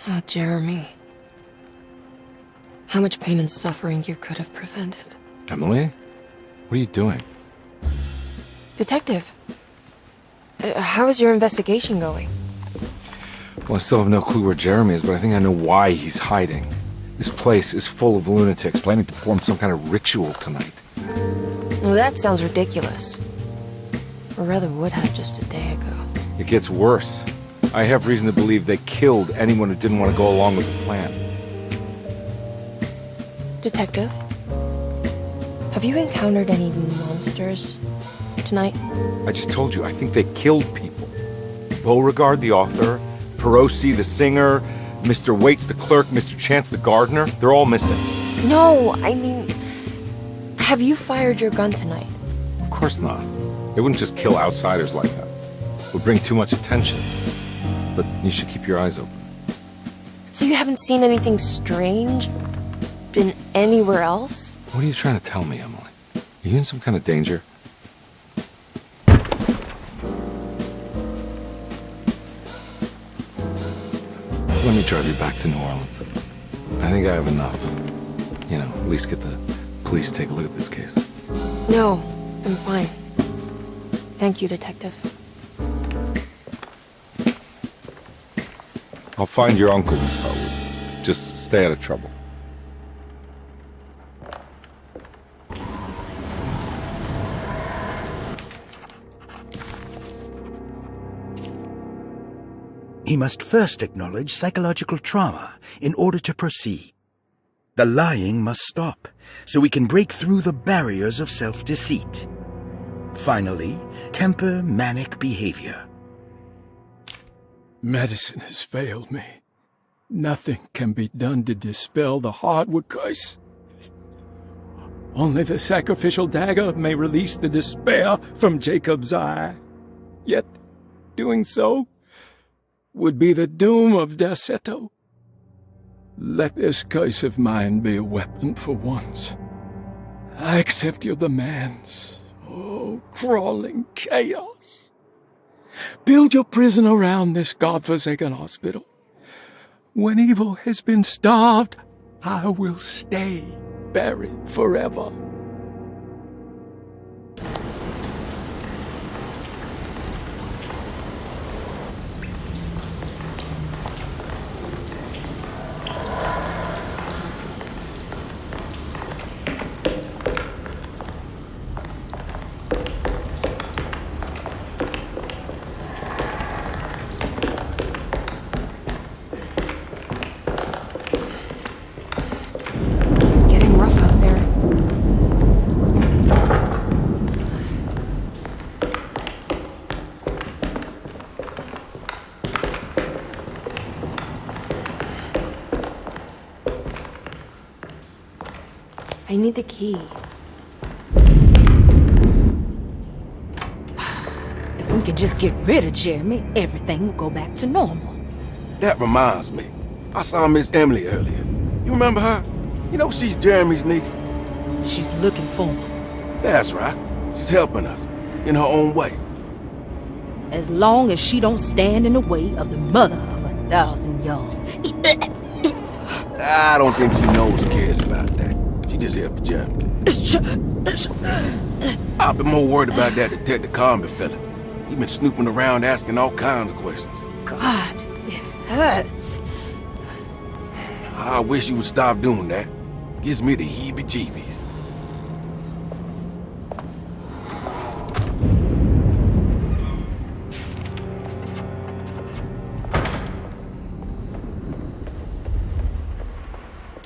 Oh, Jeremy. How much pain and suffering you could have prevented. Emily? What are you doing? Detective, how is your investigation going? Well, I still have no clue where Jeremy is, but I think I know why he's hiding. This place is full of lunatics planning to perform some kind of ritual tonight. Well, that sounds ridiculous. Or rather would have just a day ago. It gets worse. I have reason to believe they killed anyone who didn't want to go along with the plan. Detective, have you encountered any monsters tonight? I just told you, I think they killed people. Beauregard, the author, Perosi, the singer, Mr. Waits, the clerk, Mr. Chance, the gardener, they're all missing. No, I mean, have you fired your gun tonight? Of course not. They wouldn't just kill outsiders like that. It would bring too much attention. But you should keep your eyes open. So you haven't seen anything strange? Been anywhere else? What are you trying to tell me, Emily? Are you in some kind of danger? Let me drive you back to New Orleans. I think I have enough. You know, at least get the police to take a look at this case. No, I'm fine. Thank you, Detective. I'll find your uncle, Miss Harwood. Just stay out of trouble. He must first acknowledge psychological trauma in order to proceed. The lying must stop, so we can break through the barriers of self-deceit. Finally, temper manic behavior. Medicine has failed me. Nothing can be done to dispel the hardwood curse. Only the sacrificial dagger may release the despair from Jacob's eye. Yet, doing so would be the doom of Derceto. Let this curse of mine be a weapon for once. I accept your demands. Oh, crawling chaos. Build your prison around this godforsaken hospital. When evil has been starved, I will stay buried forever. I need the key. If we can just get rid of Jeremy, everything will go back to normal. That reminds me. I saw Miss Emily earlier. You remember her? You know she's Jeremy's niece. She's looking for him. That's right. She's helping us, in her own way. As long as she don't stand in the way of the mother of 1,000 young. I don't think she knows or cares about that. She just here for Jeremy. I've been more worried about that Detective Carmen fella. He been snooping around asking all kinds of questions. God, it hurts. I wish you would stop doing that. Gives me the heebie-jeebies.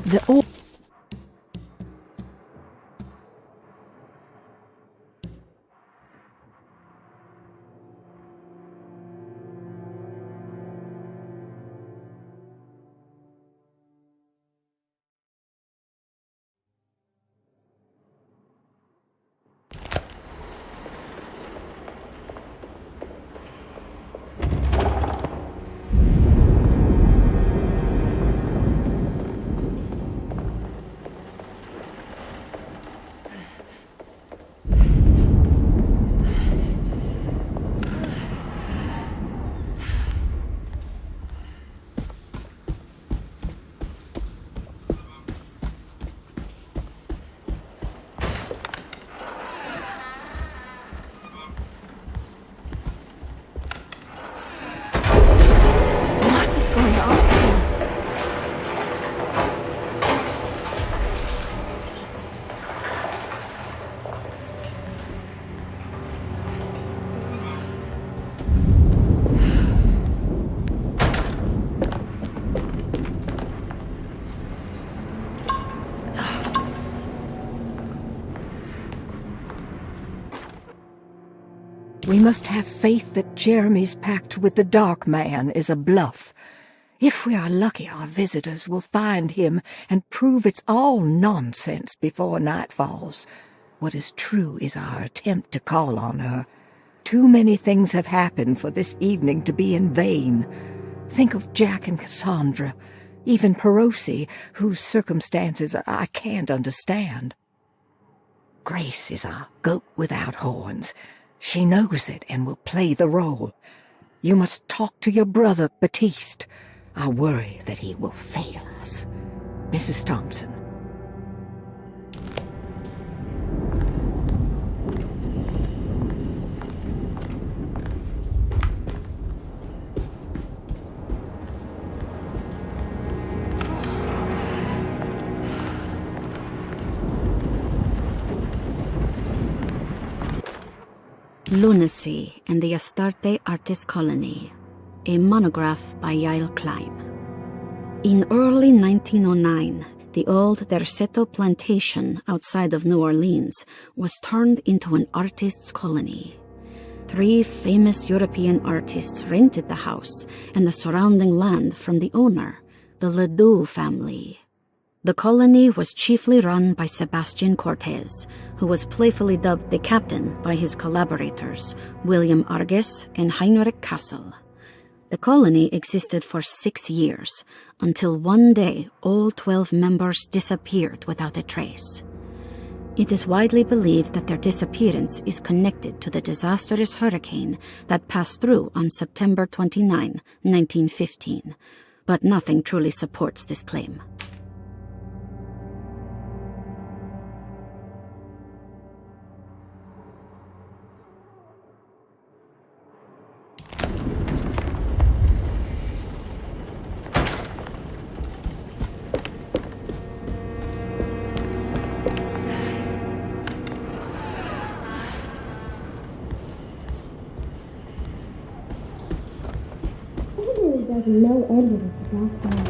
The old We must have faith that Jeremy's pact with the Dark Man is a bluff. If we are lucky, our visitors will find him and prove it's all nonsense before night falls. What is true is our attempt to call on her. Too many things have happened for this evening to be in vain. Think of Jack and Cassandra, even Perosi, whose circumstances I can't understand. Grace is our goat without horns. She knows it and will play the role. You must talk to your brother, Baptiste. I worry that he will fail us. Mrs. Thompson. Lunacy and the Astarte Artist Colony, a monograph by Yael Klein. In early 1909, the old Derceto plantation outside of New Orleans was turned into an artist's colony. 3 famous European artists rented the house and the surrounding land from the owner, the Ledoux family. The colony was chiefly run by Sebastian Cortez, who was playfully dubbed the captain by his collaborators, William Arges and Heinrich Kassel. The colony existed for 6 years, until one day all 12 members disappeared without a trace. It is widely believed that their disappearance is connected to the disastrous hurricane that passed through on September 29, 1915, but nothing truly supports this claim. There's no evidence about that.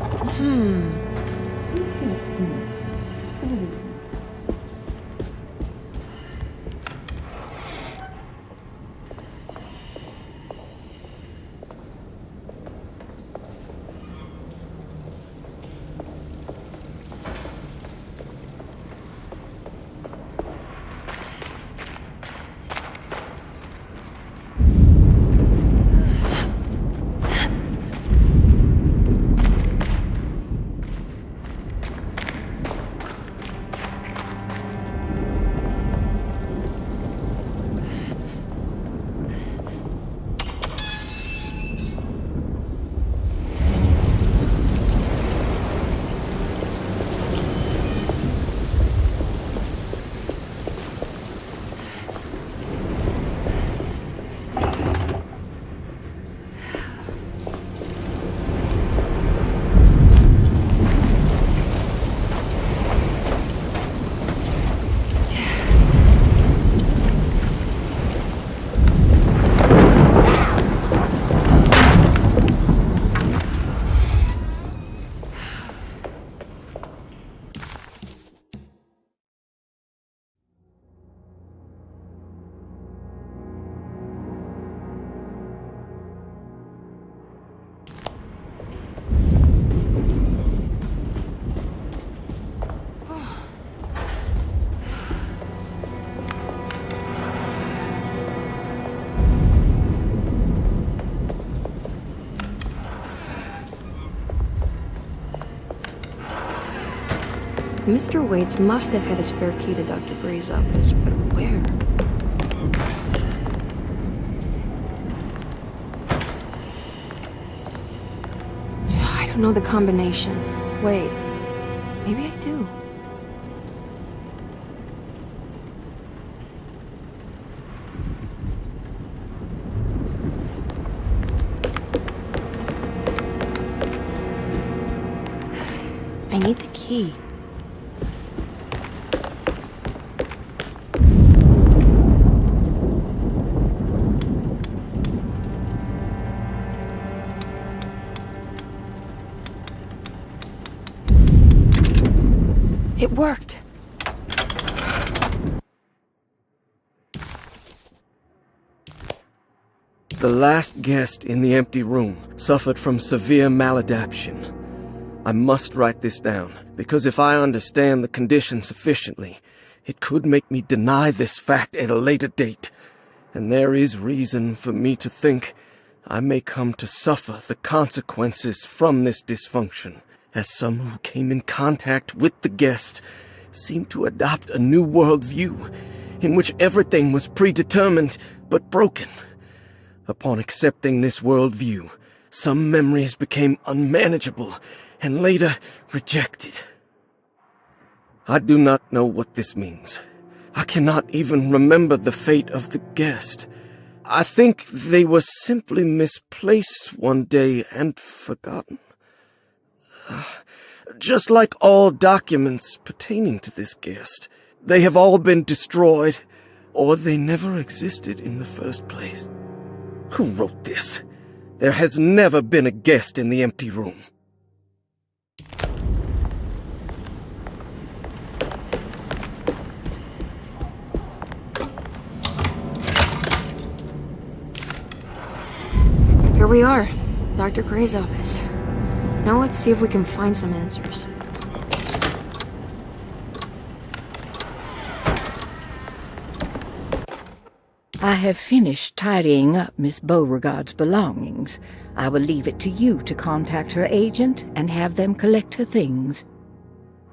Mr. Waits must have had a spare key to Dr. Gray's office, but where? I don't know the combination. Wait, maybe I do. I need the key. It worked. The last guest in the empty room suffered from severe maladaptation. I must write this down, because if I understand the condition sufficiently, it could make me deny this fact at a later date, and there is reason for me to think I may come to suffer the consequences from this dysfunction, as some who came in contact with the guest seemed to adopt a new worldview in which everything was predetermined but broken. Upon accepting this worldview, some memories became unmanageable and later rejected. I do not know what this means. I cannot even remember the fate of the guest. I think they were simply misplaced one day and forgotten. Just like all documents pertaining to this guest, they have all been destroyed, or they never existed in the first place. Who wrote this? There has never been a guest in the empty room. Here we are, Dr. Gray's office. Now let's see if we can find some answers. I have finished tidying up Miss Beauregard's belongings. I will leave it to you to contact her agent and have them collect her things.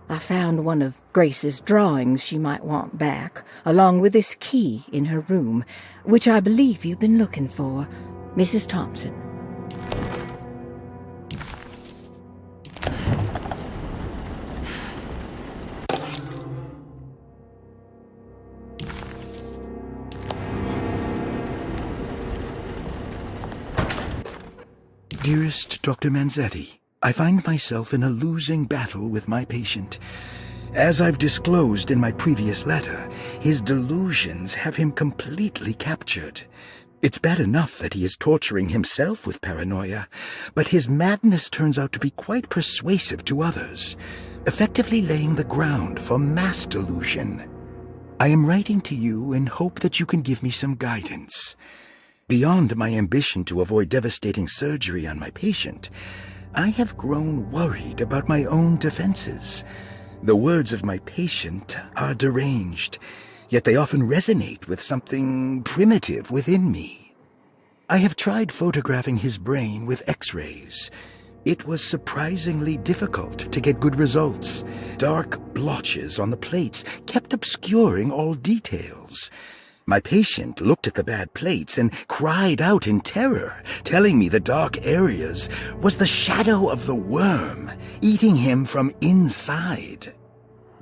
I found one of Grace's drawings she might want back, along with this key in her room, which I believe you've been looking for. Mrs. Thompson. Dearest Dr. Manzetti, I find myself in a losing battle with my patient. As I've disclosed in my previous letter, his delusions have him completely captured. It's bad enough that he is torturing himself with paranoia, but his madness turns out to be quite persuasive to others, effectively laying the ground for mass delusion. I am writing to you in hope that you can give me some guidance. Beyond my ambition to avoid devastating surgery on my patient, I have grown worried about my own defenses. The words of my patient are deranged, yet they often resonate with something primitive within me. I have tried photographing his brain with X-rays. It was surprisingly difficult to get good results. Dark blotches on the plates kept obscuring all details. My patient looked at the bad plates and cried out in terror, telling me the dark areas was the shadow of the worm eating him from inside.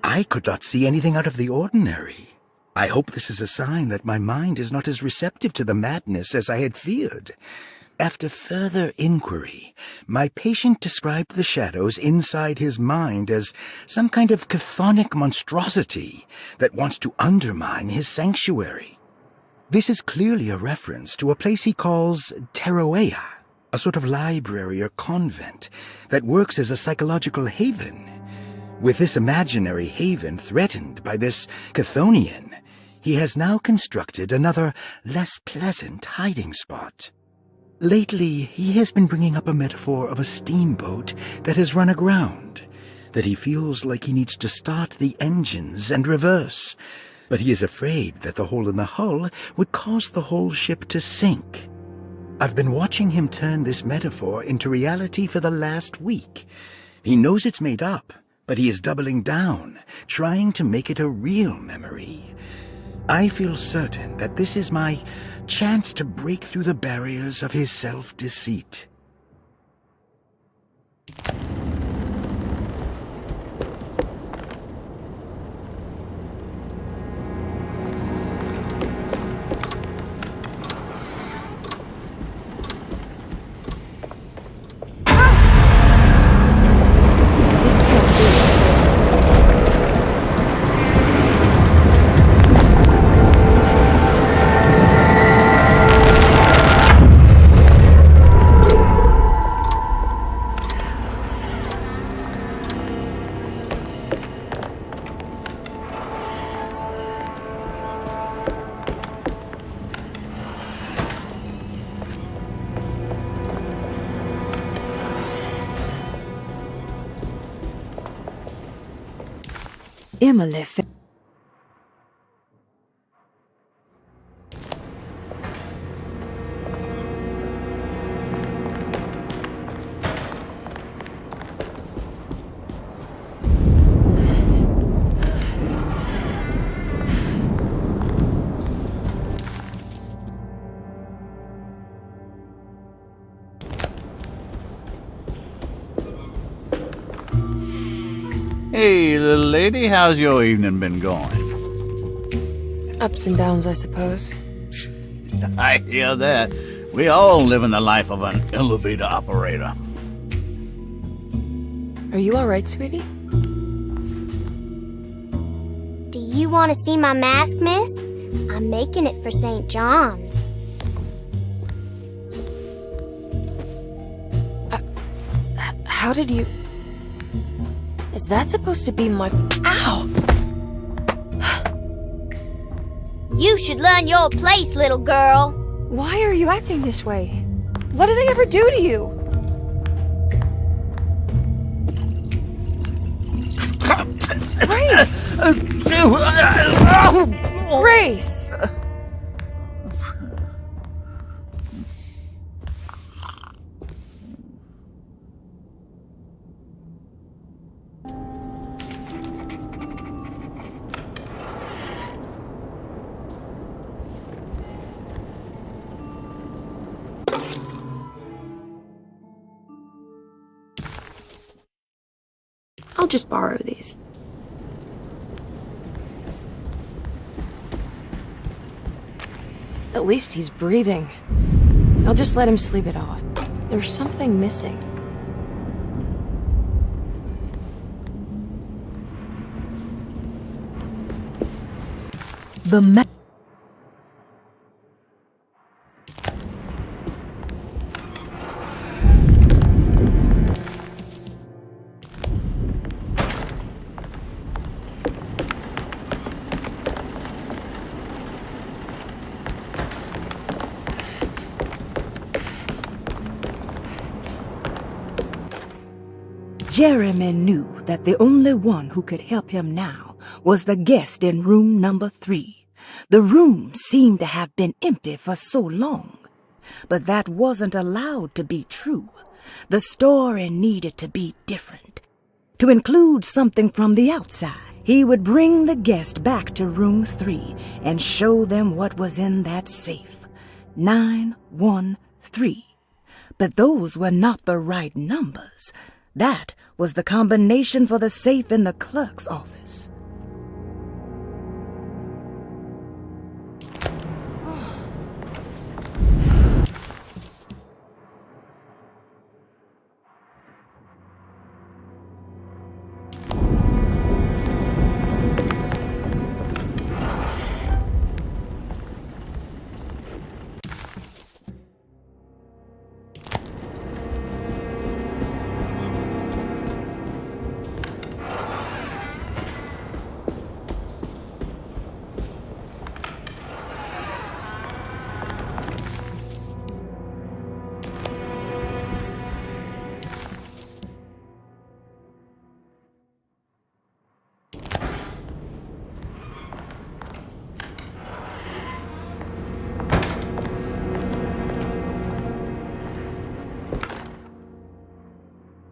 I could not see anything out of the ordinary. I hope this is a sign that my mind is not as receptive to the madness as I had feared. After further inquiry, my patient described the shadows inside his mind as some kind of chthonic monstrosity that wants to undermine his sanctuary. This is clearly a reference to a place he calls Teroea, a sort of library or convent that works as a psychological haven. With this imaginary haven threatened by this Chthonian, he has now constructed another, less pleasant hiding spot. Lately, he has been bringing up a metaphor of a steamboat that has run aground, that he feels like he needs to start the engines and reverse, but he is afraid that the hole in the hull would cause the whole ship to sink. I've been watching him turn this metaphor into reality for the last week. He knows it's made up, but he is doubling down, trying to make it a real memory. I feel certain that this is my chance to break through the barriers of his self-deceit. Emily Hey, little lady, how's your evening been going? Ups and downs, I suppose. I hear that. We all live in the life of an elevator operator. Are you alright, sweetie? Do you want to see my mask, miss? I'm making it for St. John's. How did you... Is that supposed to be my... Ow! You should learn your place, little girl. Why are you acting this way? What did I ever do to you? Grace! Grace! I'll just borrow these. At least he's breathing. I'll just let him sleep it off. There's something missing. Jeremy knew that the only one who could help him now was the guest in room number 3. The room seemed to have been empty for so long. But that wasn't allowed to be true. The story needed to be different. To include something from the outside, he would bring the guest back to room 3 and show them what was in that safe. 913. But those were not the right numbers. That was the combination for the safe in the clerk's office.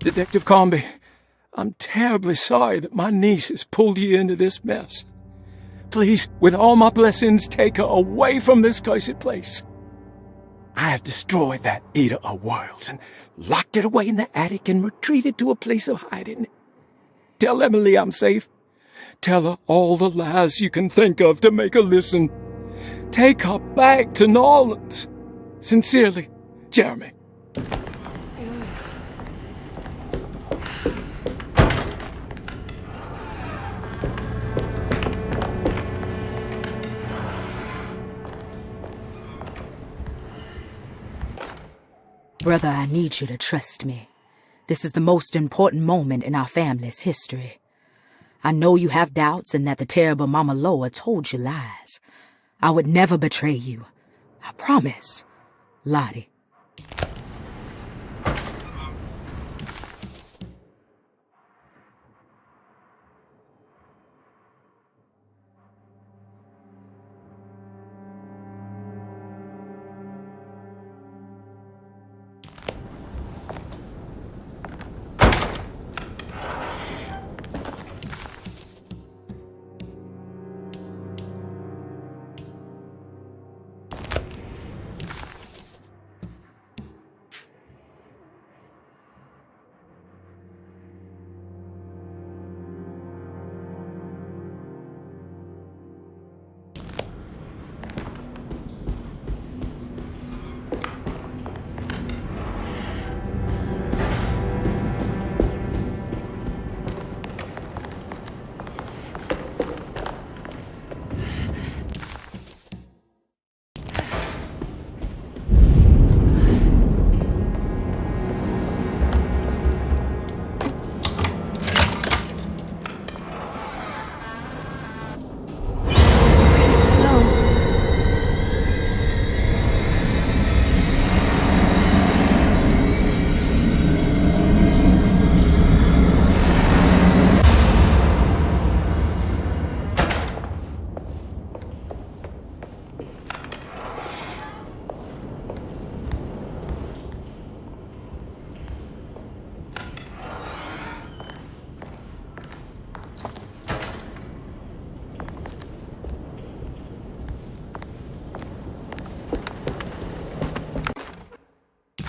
Detective Comby, I'm terribly sorry that my niece has pulled you into this mess. Please, with all my blessings, take her away from this cursed place. I have destroyed that eater of worlds and locked it away in the attic and retreated to a place of hiding. Tell Emily I'm safe. Tell her all the lies you can think of to make her listen. Take her back to New Orleans. Sincerely, Jeremy. Brother, I need you to trust me. This is the most important moment in our family's history. I know you have doubts and that the terrible Mama Loa told you lies. I would never betray you. I promise. Lottie.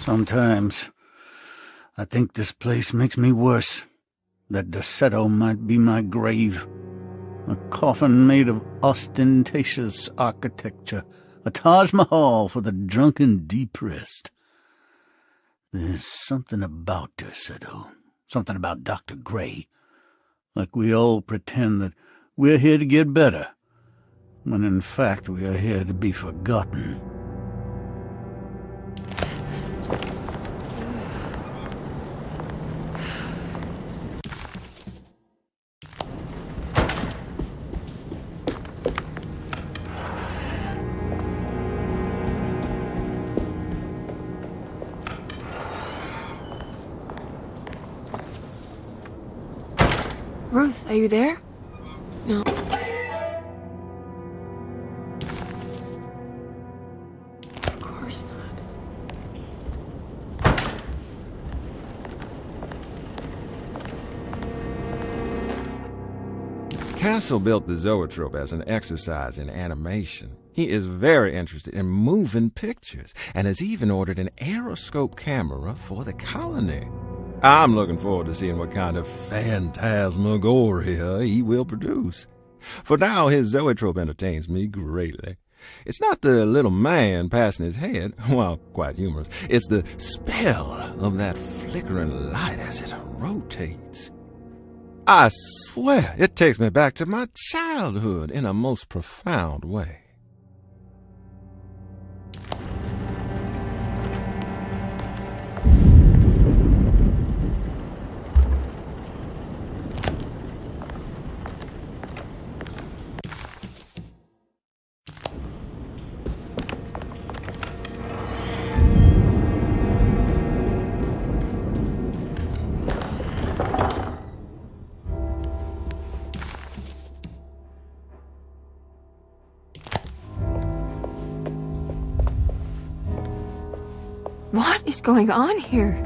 Sometimes I think this place makes me worse. That Derceto might be my grave. A coffin made of ostentatious architecture. A Taj Mahal for the drunken depressed. There's something about Derceto. Something about Dr. Gray. Like we all pretend that we're here to get better, when in fact we are here to be forgotten. Ruth, are you there? No. Of course not. Castle built the zoetrope as an exercise in animation. He is very interested in moving pictures and has even ordered an aeroscope camera for the colony. I'm looking forward to seeing what kind of phantasmagoria he will produce. For now, his zoetrope entertains me greatly. It's not the little man passing his head, while quite humorous. It's the spell of that flickering light as it rotates. I swear it takes me back to my childhood in a most profound way. What is going on here?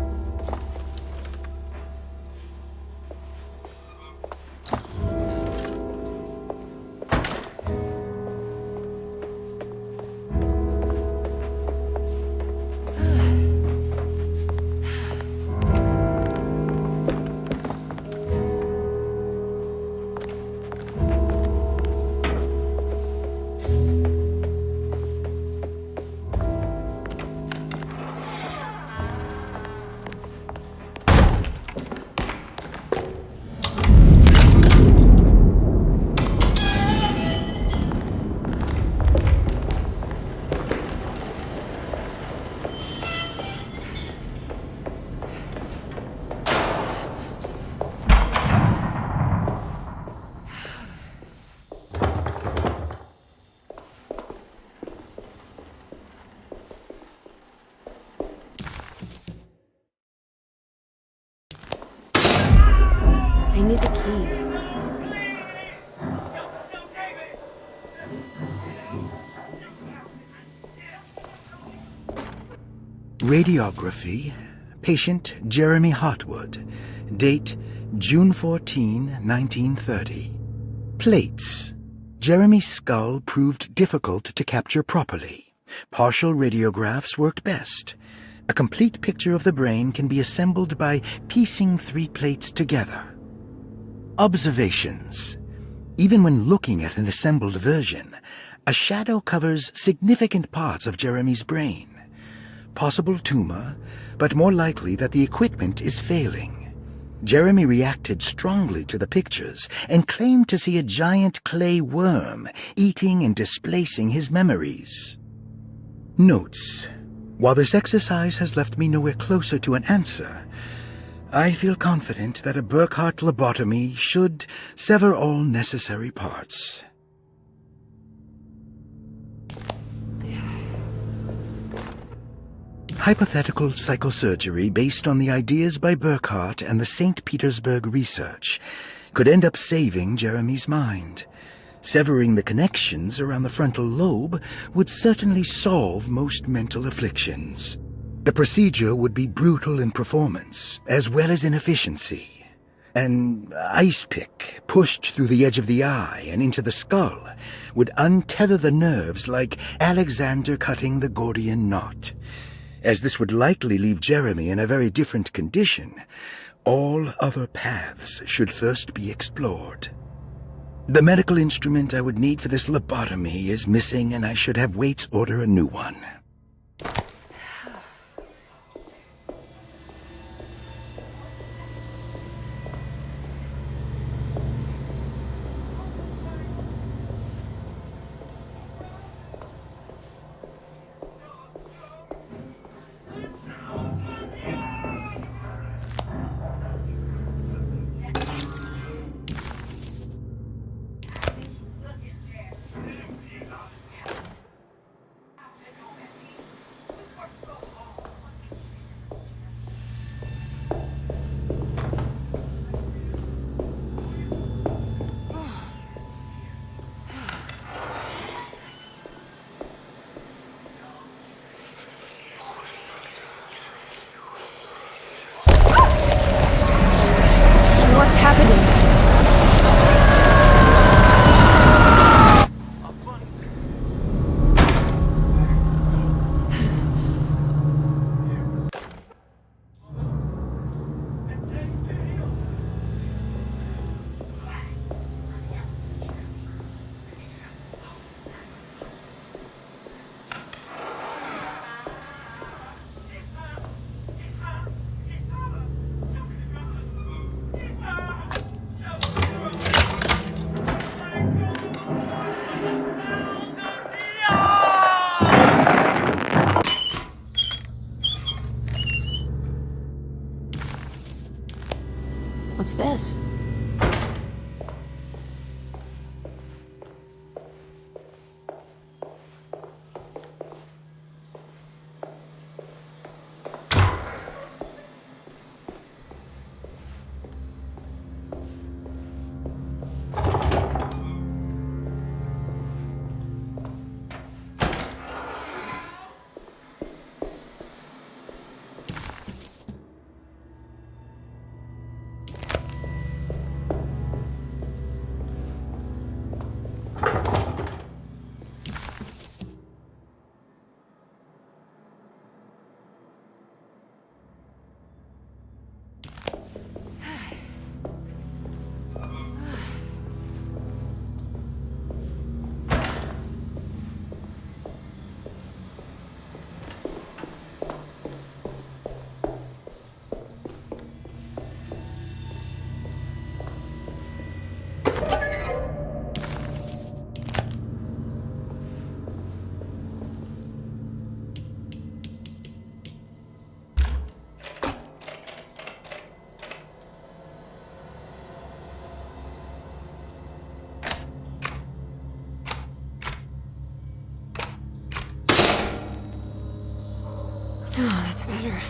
I need the key. Radiography. Patient Jeremy Hartwood. Date June 14, 1930. Plates. Jeremy's skull proved difficult to capture properly. Partial radiographs worked best. A complete picture of the brain can be assembled by piecing 3 plates together. Observations. Even when looking at an assembled version, a shadow covers significant parts of Jeremy's brain. Possible tumor, but more likely that the equipment is failing. Jeremy reacted strongly to the pictures and claimed to see a giant clay worm eating and displacing his memories. Notes. While this exercise has left me nowhere closer to an answer, I feel confident that a Burkhardt lobotomy should sever all necessary parts. Hypothetical psychosurgery based on the ideas by Burkhardt and the St. Petersburg research could end up saving Jeremy's mind. Severing the connections around the frontal lobe would certainly solve most mental afflictions. The procedure would be brutal in performance, as well as in efficiency. An ice pick pushed through the edge of the eye and into the skull would untether the nerves like Alexander cutting the Gordian knot. As this would likely leave Jeremy in a very different condition, all other paths should first be explored. The medical instrument I would need for this lobotomy is missing, and I should have Waits order a new one. What's this? Oh, that's better.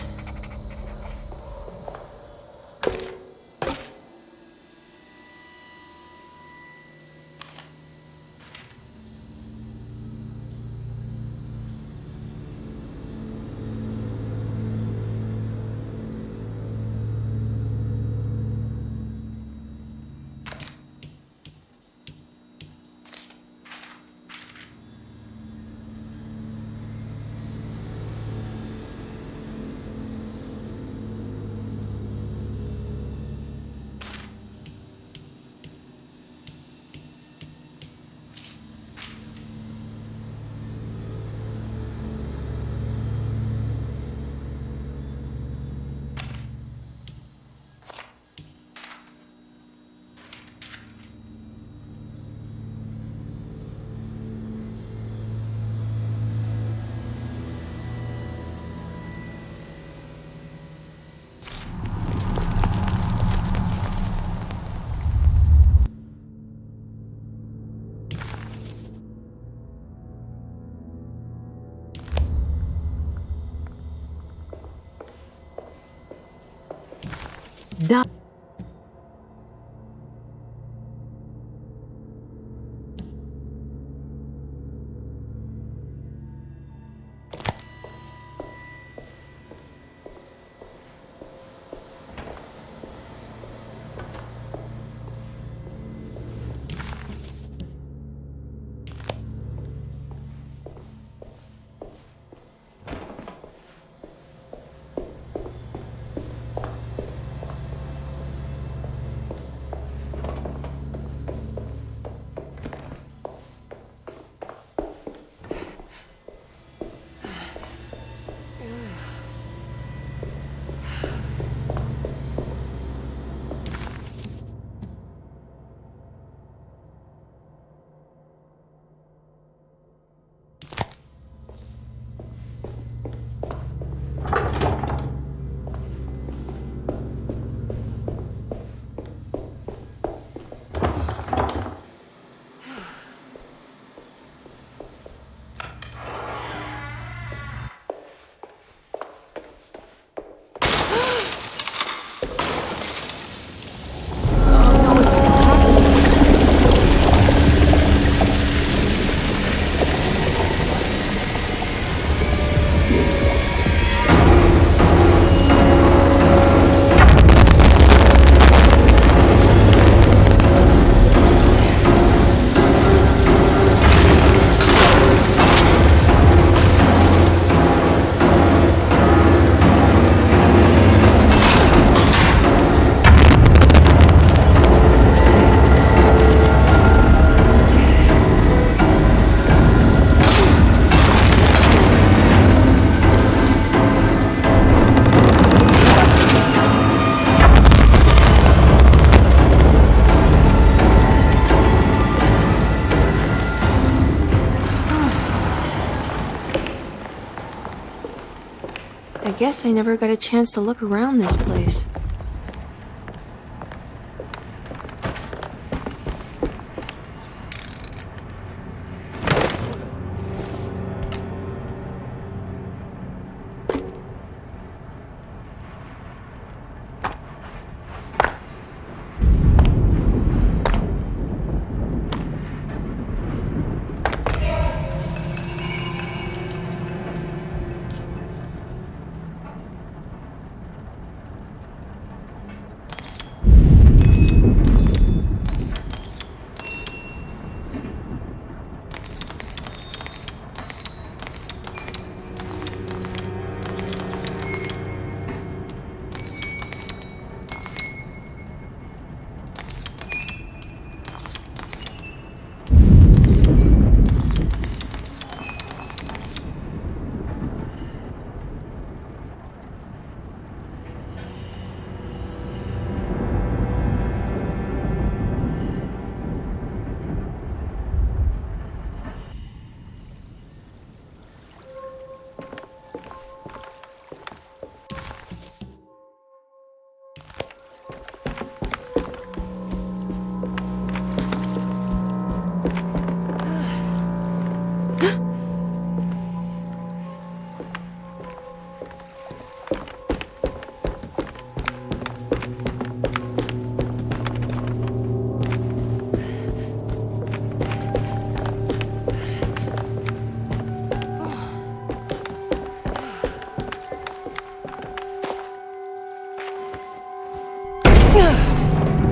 Da I guess I never got a chance to look around this place.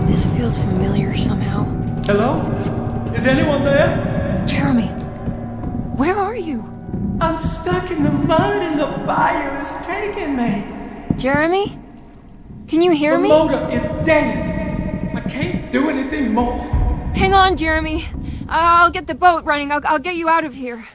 This feels familiar somehow. Hello? Is anyone there? Jeremy, where are you? I'm stuck in the mud and the bayou is taking me. Jeremy? Can you hear me? The motor is dead. I can't do anything more. Hang on, Jeremy. I'll get the boat running. I'll get you out of here.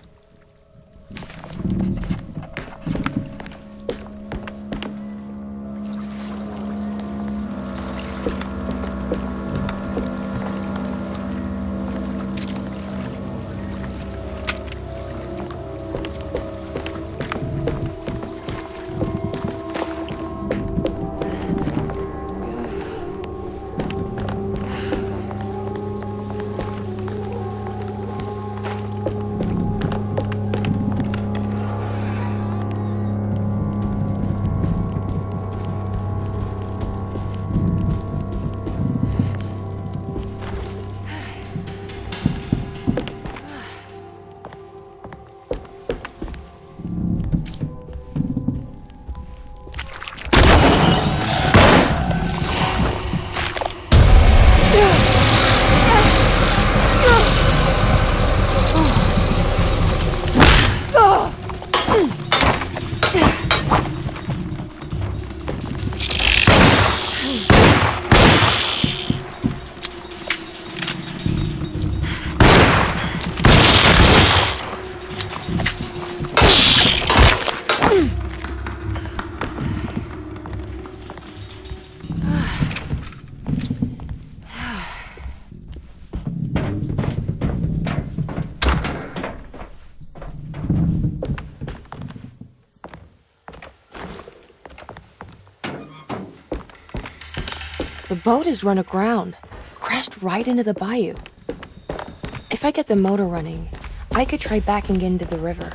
The boat is run aground, crashed right into the bayou. If I get the motor running, I could try backing into the river.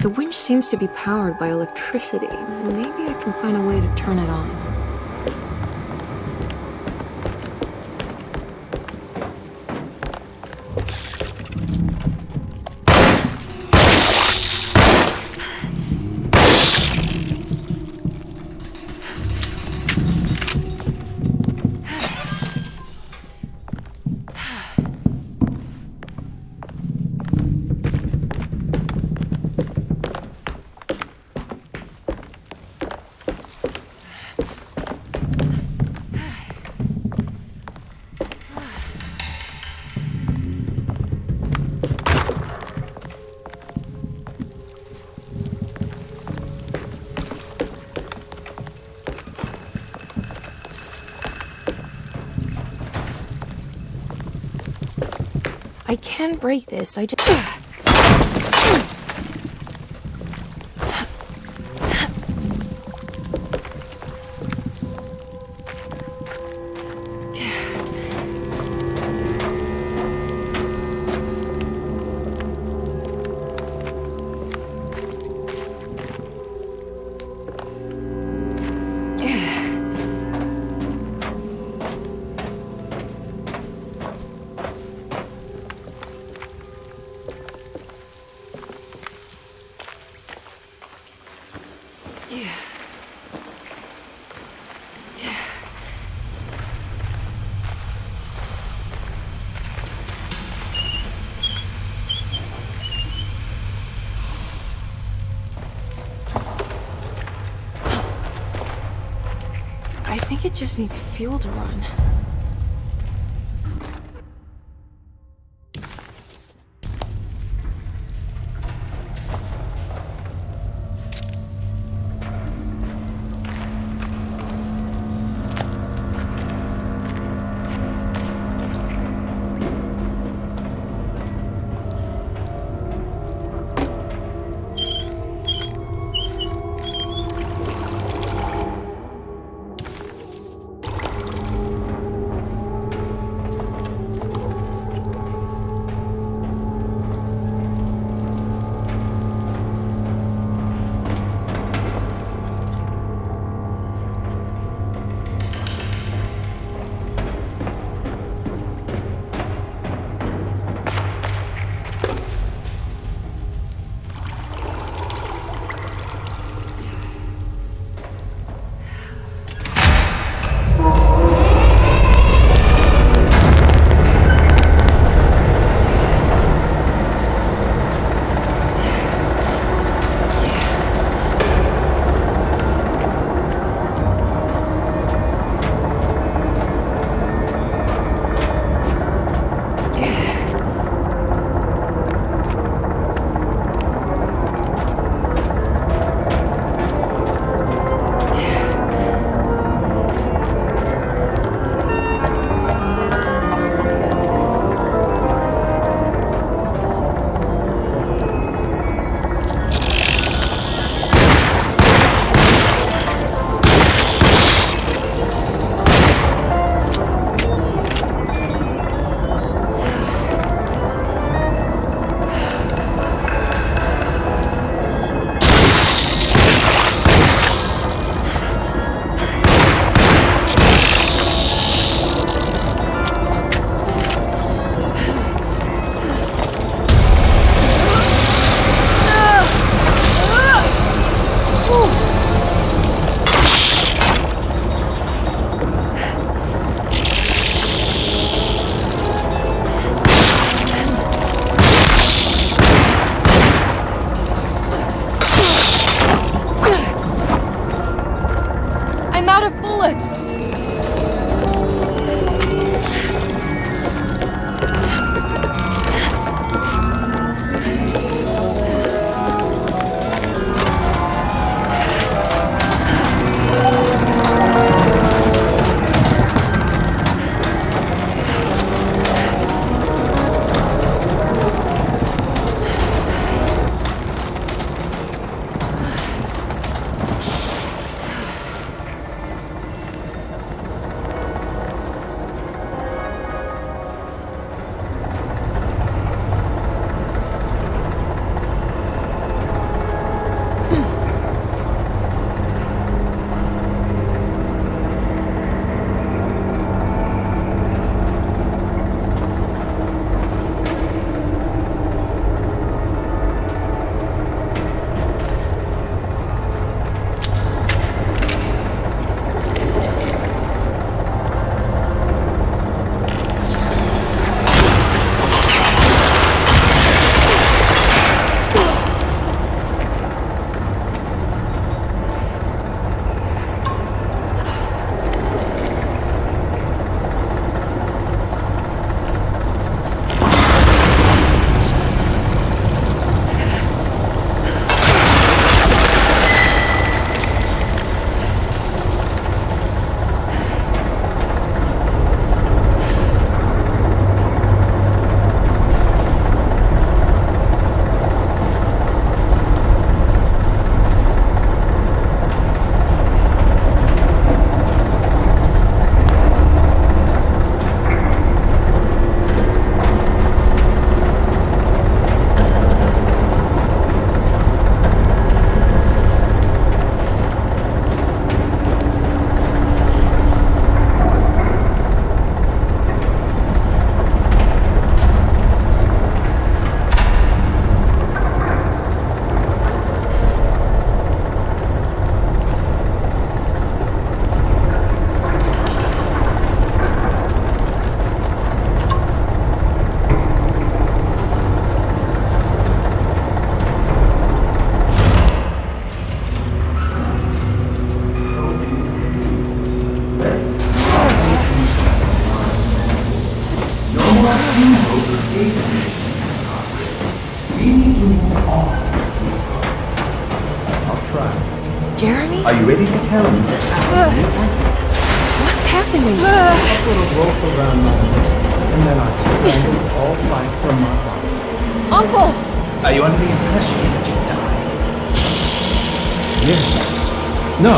The winch seems to be powered by electricity. Maybe I can find a way to turn it on. I can break this, I just... I think it just needs fuel to run. I'll try. Jeremy? Are you ready to tell me? What's happening? A little rope around my neck, and then I strangle all life from my body. Uncle! Are you under the impression that you died? Yes. No.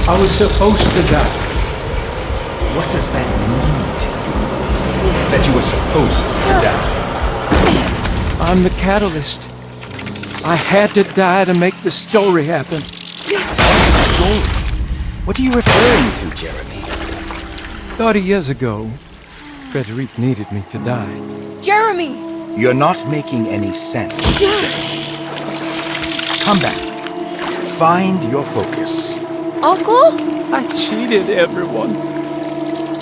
I was supposed to die. What does that mean to you? That you were supposed to die? I'm the catalyst. I had to die to make the story happen. Story? What are you referring to, Jeremy? 30 years ago, Frederic needed me to die. Jeremy! You're not making any sense, Jeremy. Come back. Find your focus. Uncle? I cheated everyone.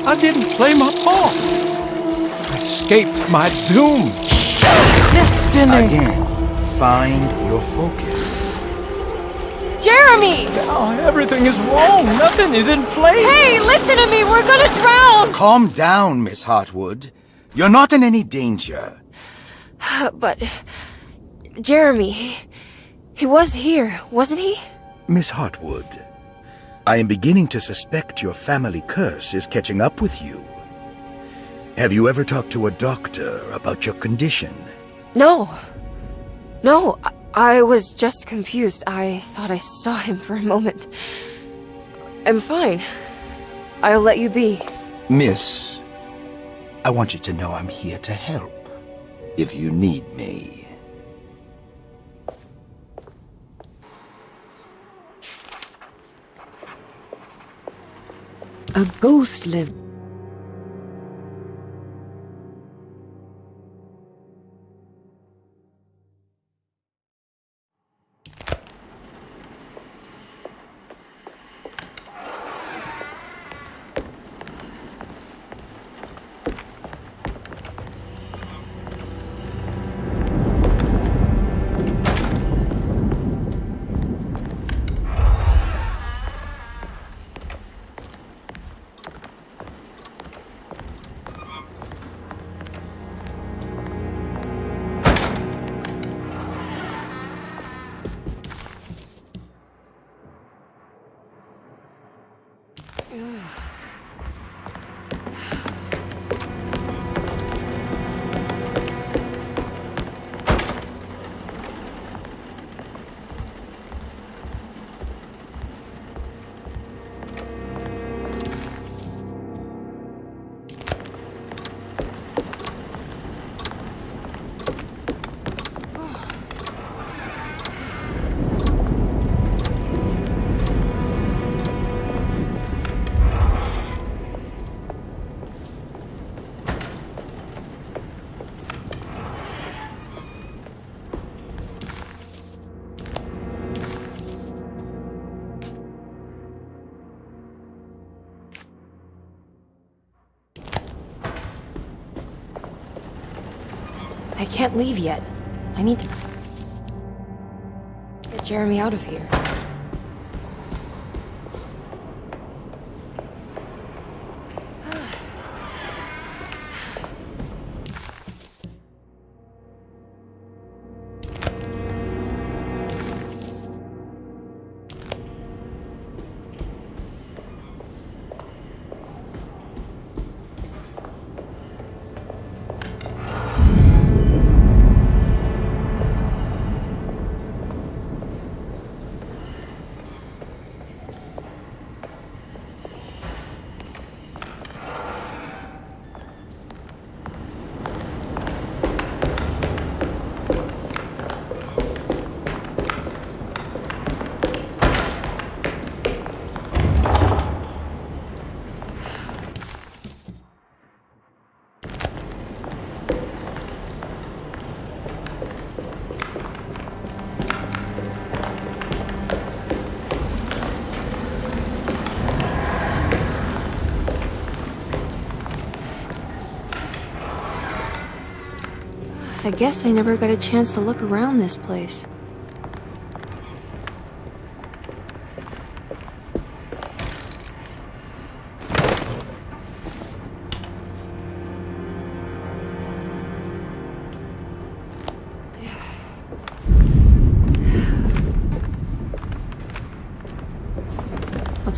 I didn't play my part. I escaped my doom. Destiny! Again, find your focus. Jeremy! Now everything is wrong. Nothing is in place. Hey, listen to me! We're gonna drown! Calm down, Miss Hartwood. You're not in any danger. But... Jeremy... He was here, wasn't he? Miss Hartwood, I am beginning to suspect your family curse is catching up with you. Have you ever talked to a doctor about your condition? No. No, I was just confused. I thought I saw him for a moment. I'm fine. I'll let you be. Miss, I want you to know I'm here to help, if you need me. A ghost lived. I can't leave yet. I need to get Jeremy out of here. I guess I never got a chance to look around this place.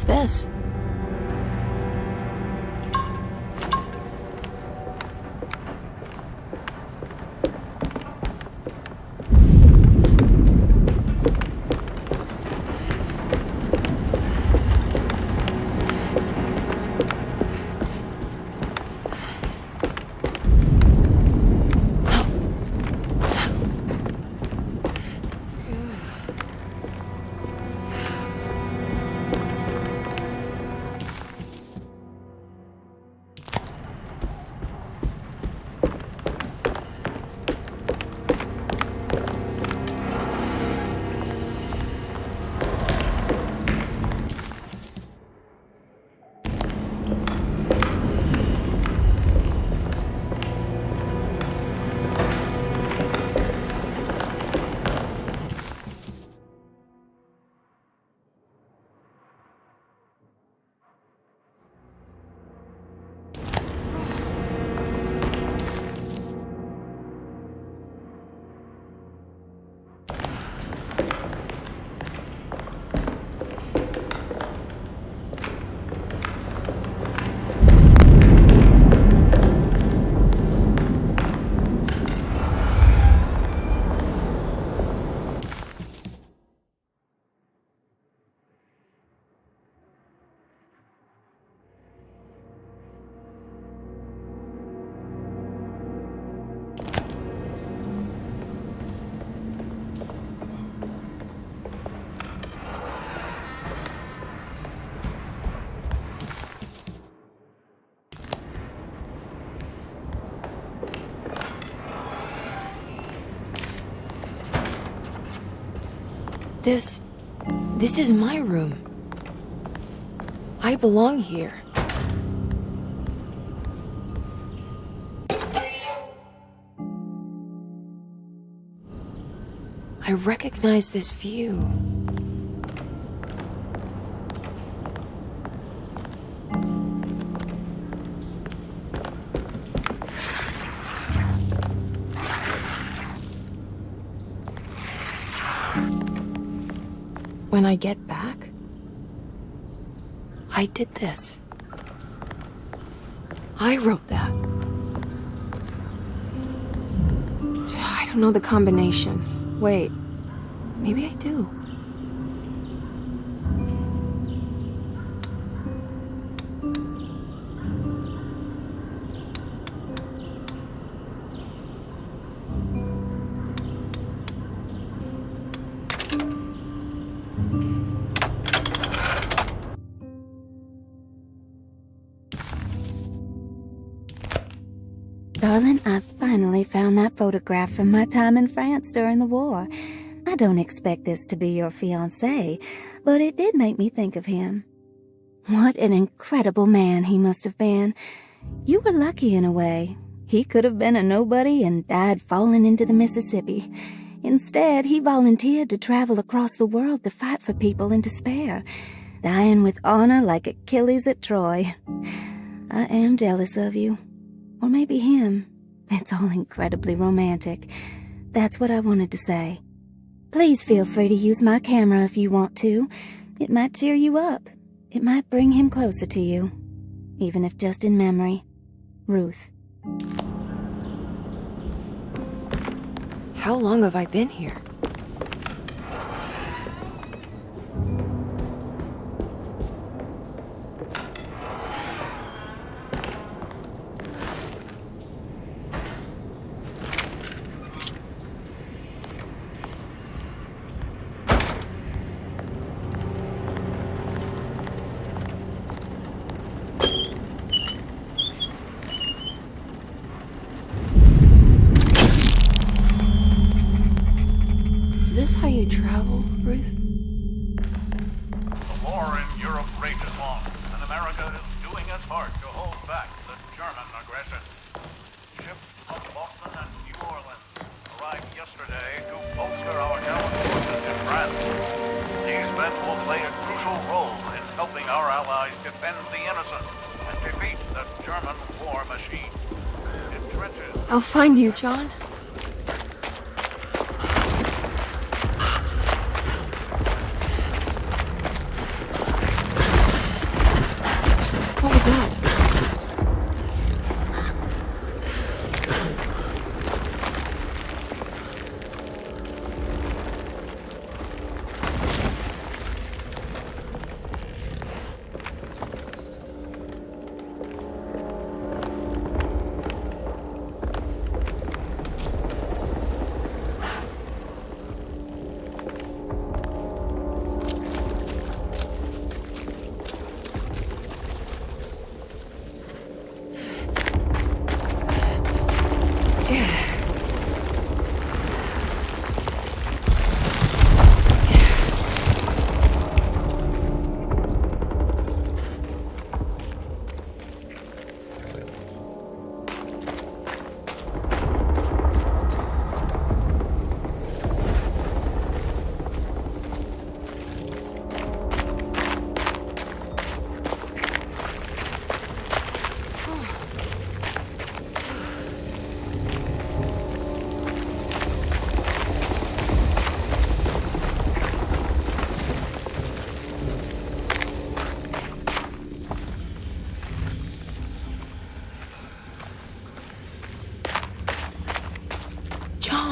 What's this? This is my room. I belong here. I recognize this view. When I get back, I did this. I wrote that. I don't know the combination. Wait, maybe I do. Darling, I finally found that photograph from my time in France during the war. I don't expect this to be your fiancé, but it did make me think of him. What an incredible man he must have been. You were lucky in a way. He could have been a nobody and died falling into the Mississippi. Instead, he volunteered to travel across the world to fight for people in despair, dying with honor like Achilles at Troy. I am jealous of you. Or maybe him. It's all incredibly romantic. That's what I wanted to say. Please feel free to use my camera if you want to. It might cheer you up. It might bring him closer to you. Even if just in memory. Ruth. How long have I been here? Is this how you travel, Ruth? The war in Europe rages on, and America is doing its part to hold back the German aggression. Ships from Boston and New Orleans arrived yesterday to bolster our gallant forces in France. These men will play a crucial role in helping our allies defend the innocent and defeat the German war machine. In trenches... I'll find you, John.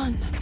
John.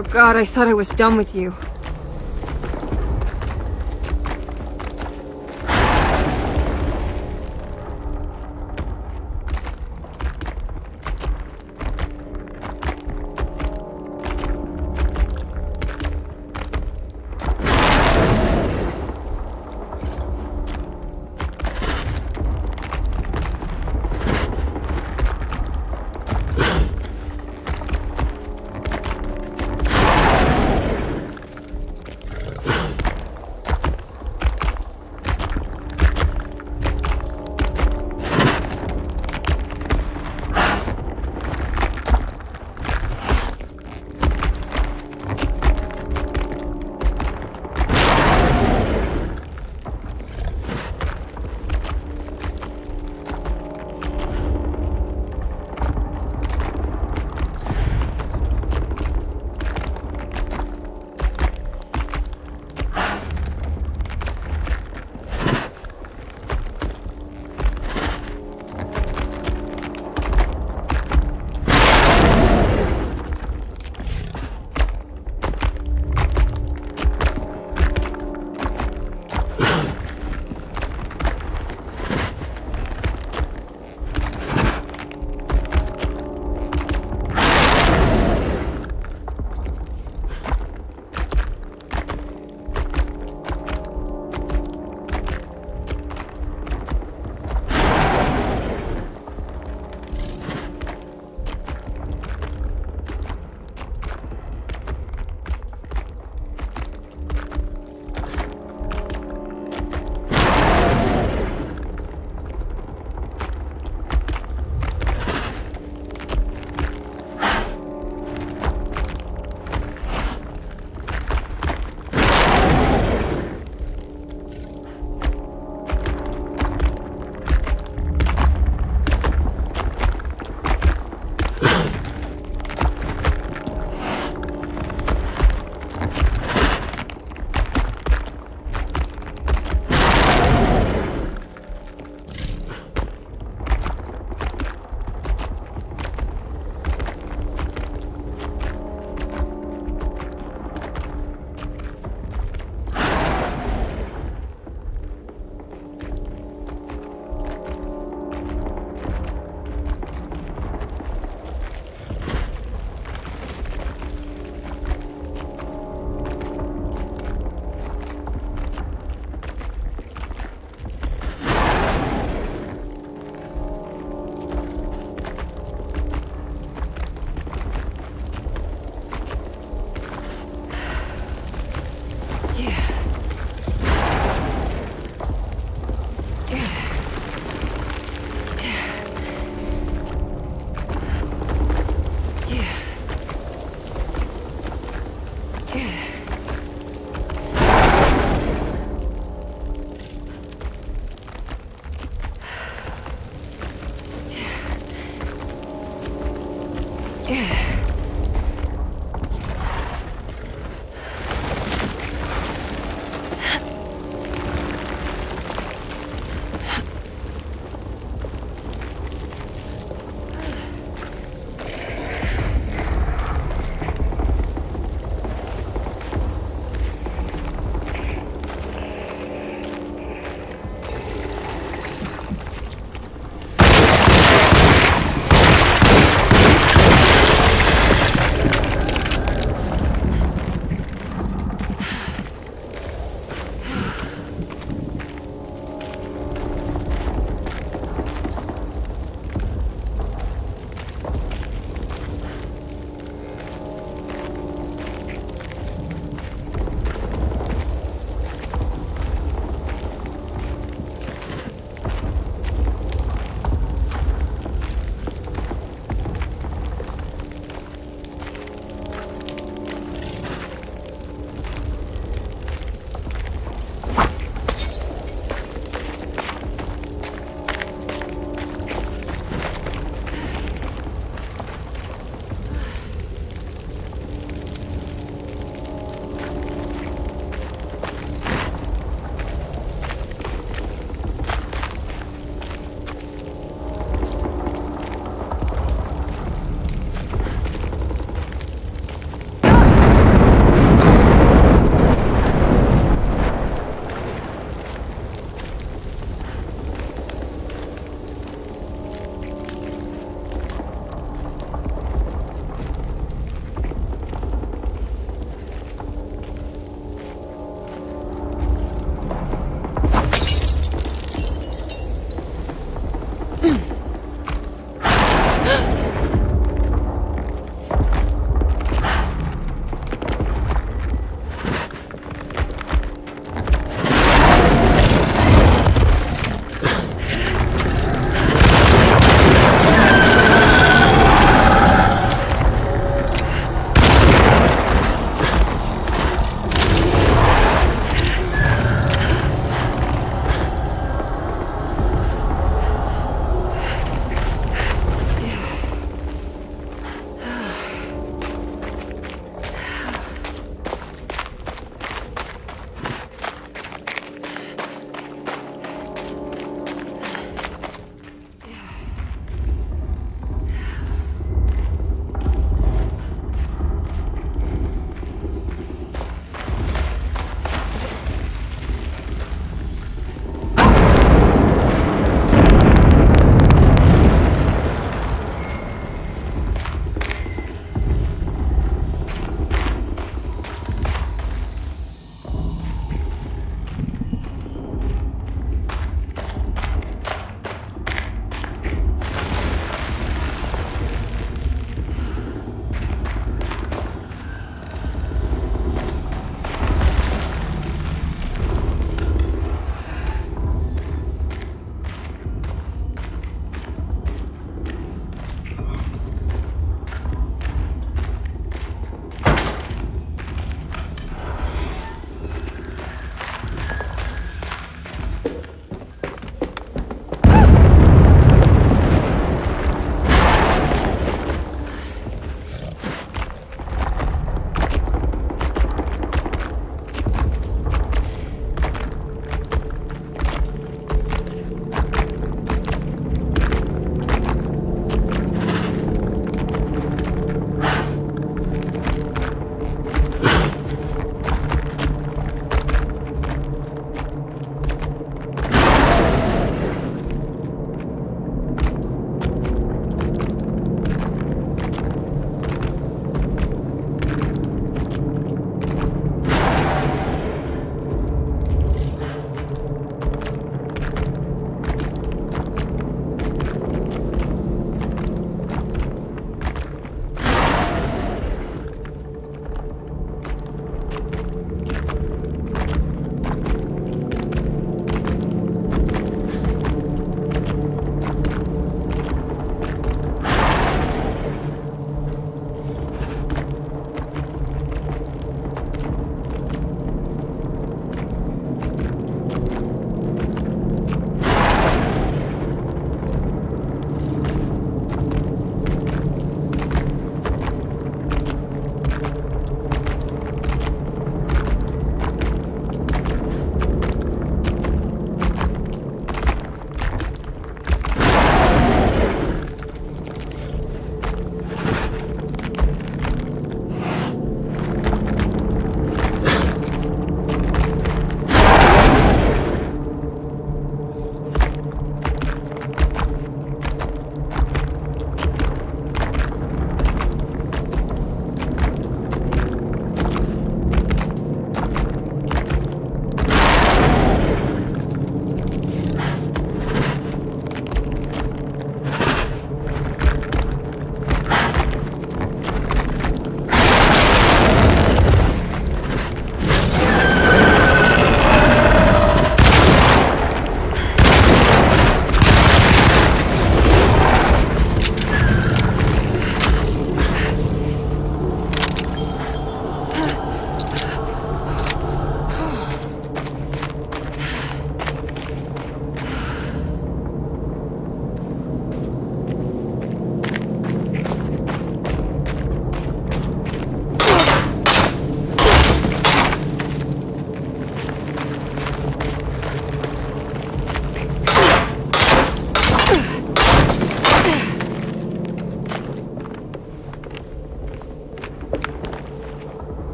Oh God, I thought I was done with you.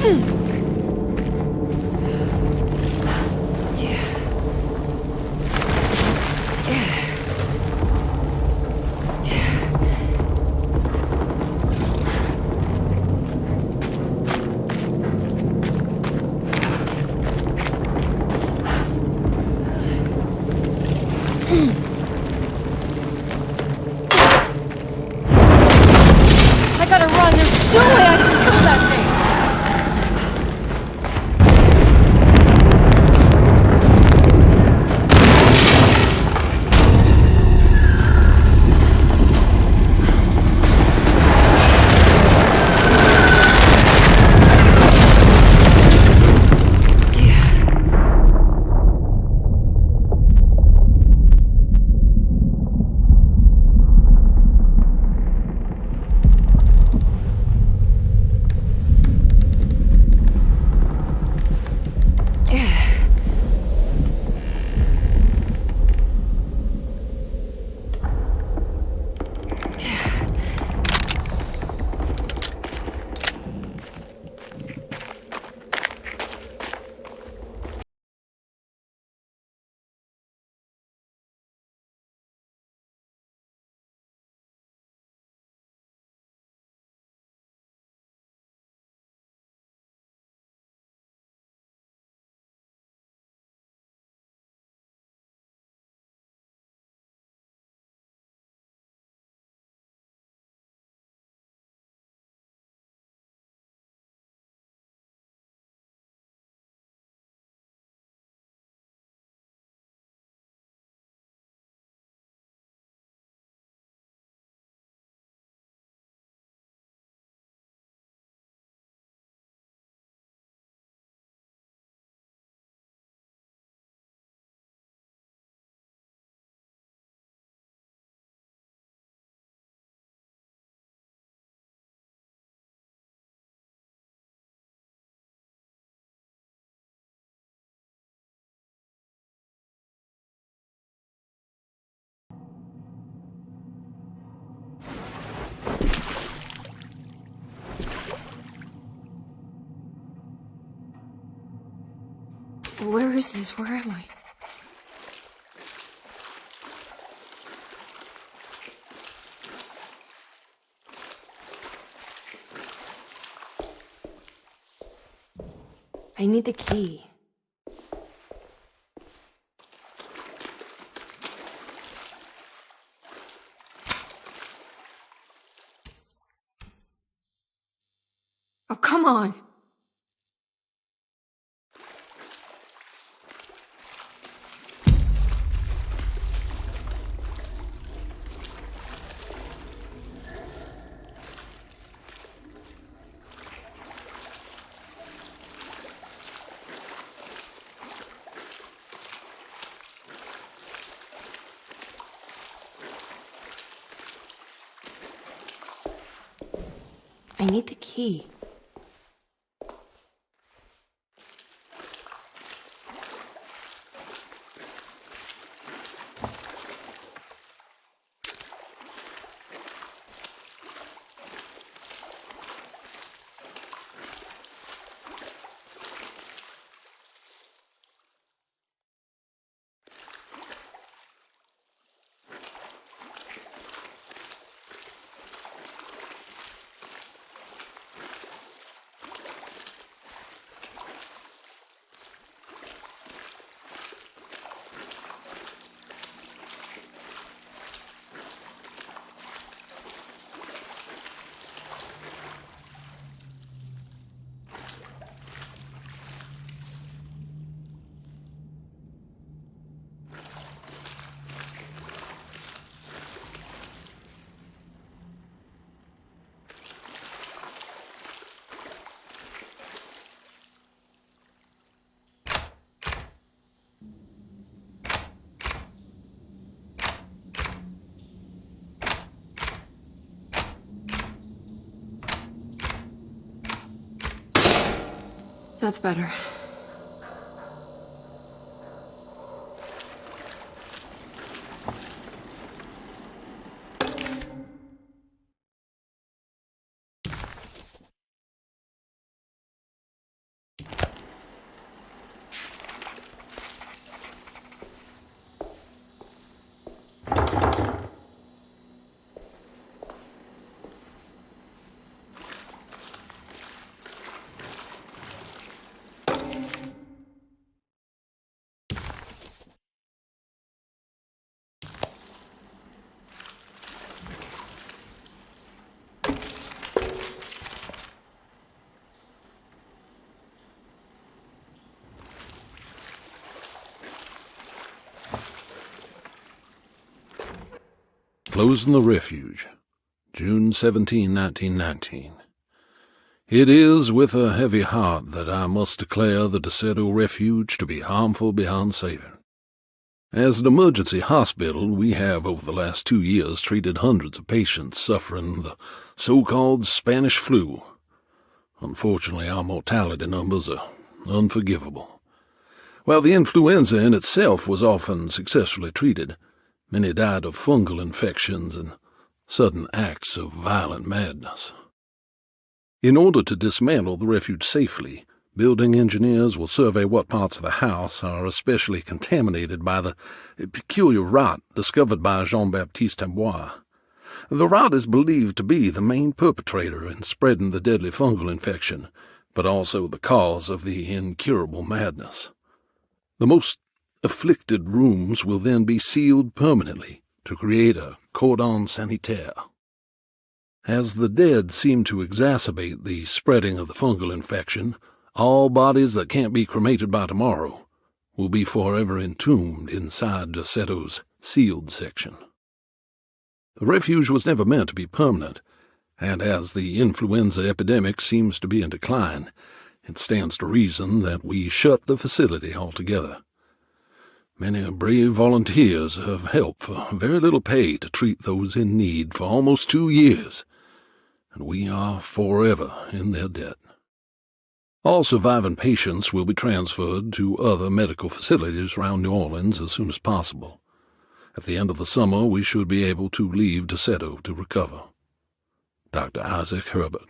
I gotta run. There's no way I can kill that thing. Where is this? Where am I? I need the key. Oh, come on. I need the key. That's better. Those in the Refuge, June 17, 1919. It is with a heavy heart that I must declare the Derceto Refuge to be harmful beyond saving. As an emergency hospital, we have over the last 2 years treated hundreds of patients suffering the so-called Spanish flu. Unfortunately, our mortality numbers are unforgivable. While the influenza in itself was often successfully treated, many died of fungal infections and sudden acts of violent madness. In order to dismantle the refuge safely, building engineers will survey what parts of the house are especially contaminated by the peculiar rot discovered by Jean-Baptiste Tabois. The rot is believed to be the main perpetrator in spreading the deadly fungal infection, but also the cause of the incurable madness. The most afflicted rooms will then be sealed permanently to create a cordon sanitaire. As the dead seem to exacerbate the spreading of the fungal infection, all bodies that can't be cremated by tomorrow will be forever entombed inside Derceto's sealed section. The refuge was never meant to be permanent, and as the influenza epidemic seems to be in decline, it stands to reason that we shut the facility altogether. Many brave volunteers have helped for very little pay to treat those in need for almost 2 years, and we are forever in their debt. All surviving patients will be transferred to other medical facilities around New Orleans as soon as possible. At the end of the summer, we should be able to leave Derceto to recover. Dr. Isaac Herbert.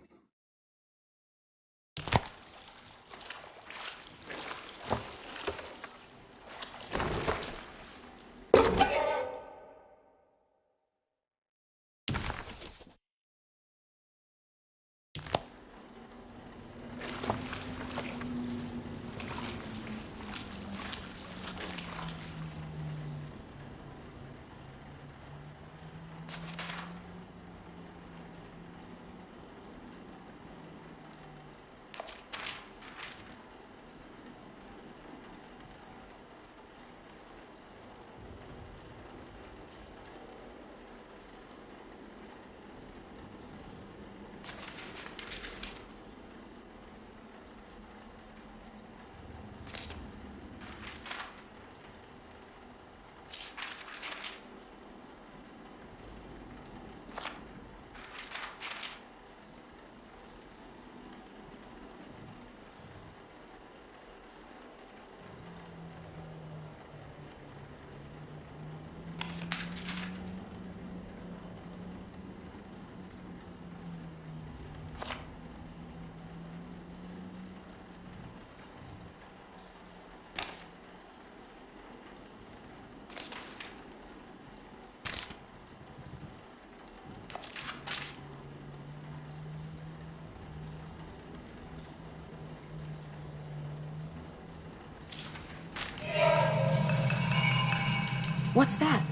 What's that?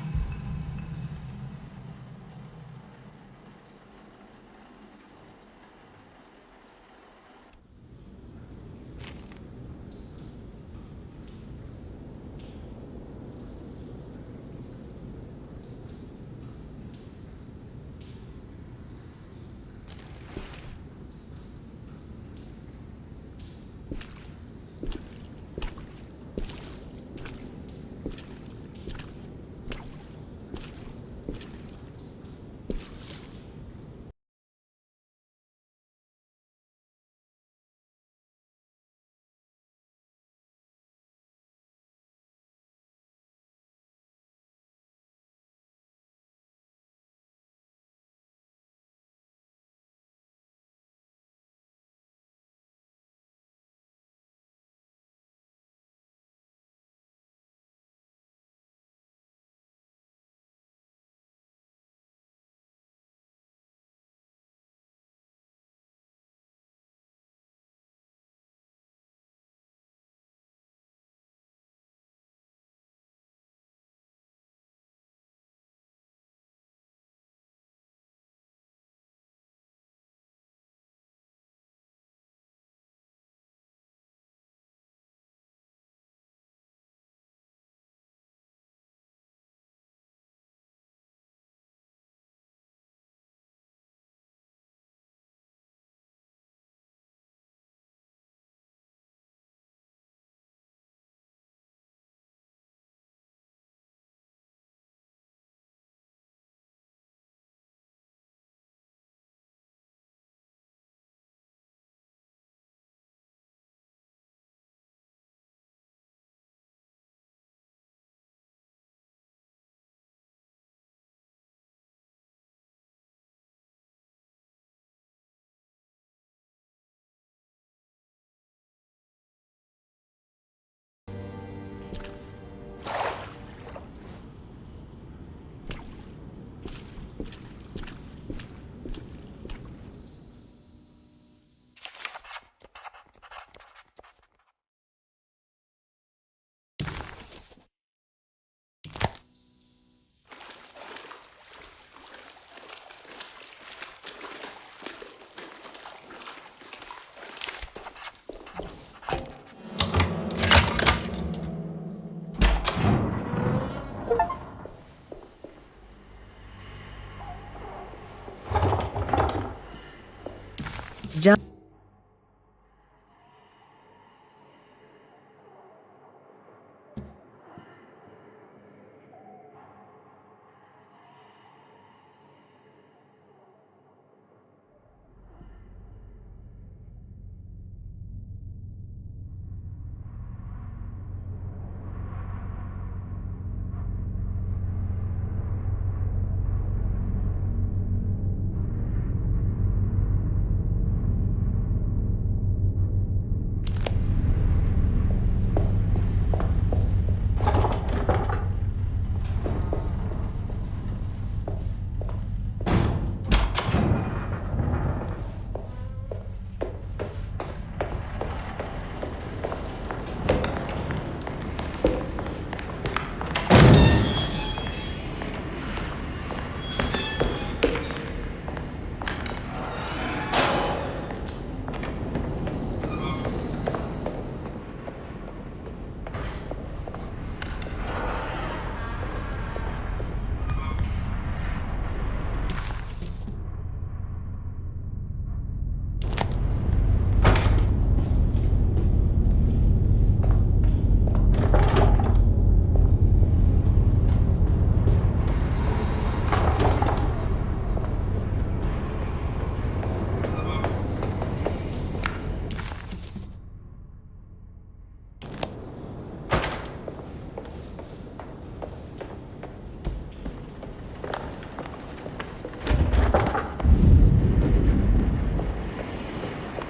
John.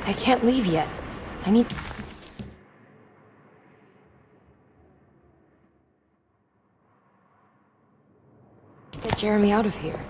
I can't leave yet. I need... Get Jeremy out of here.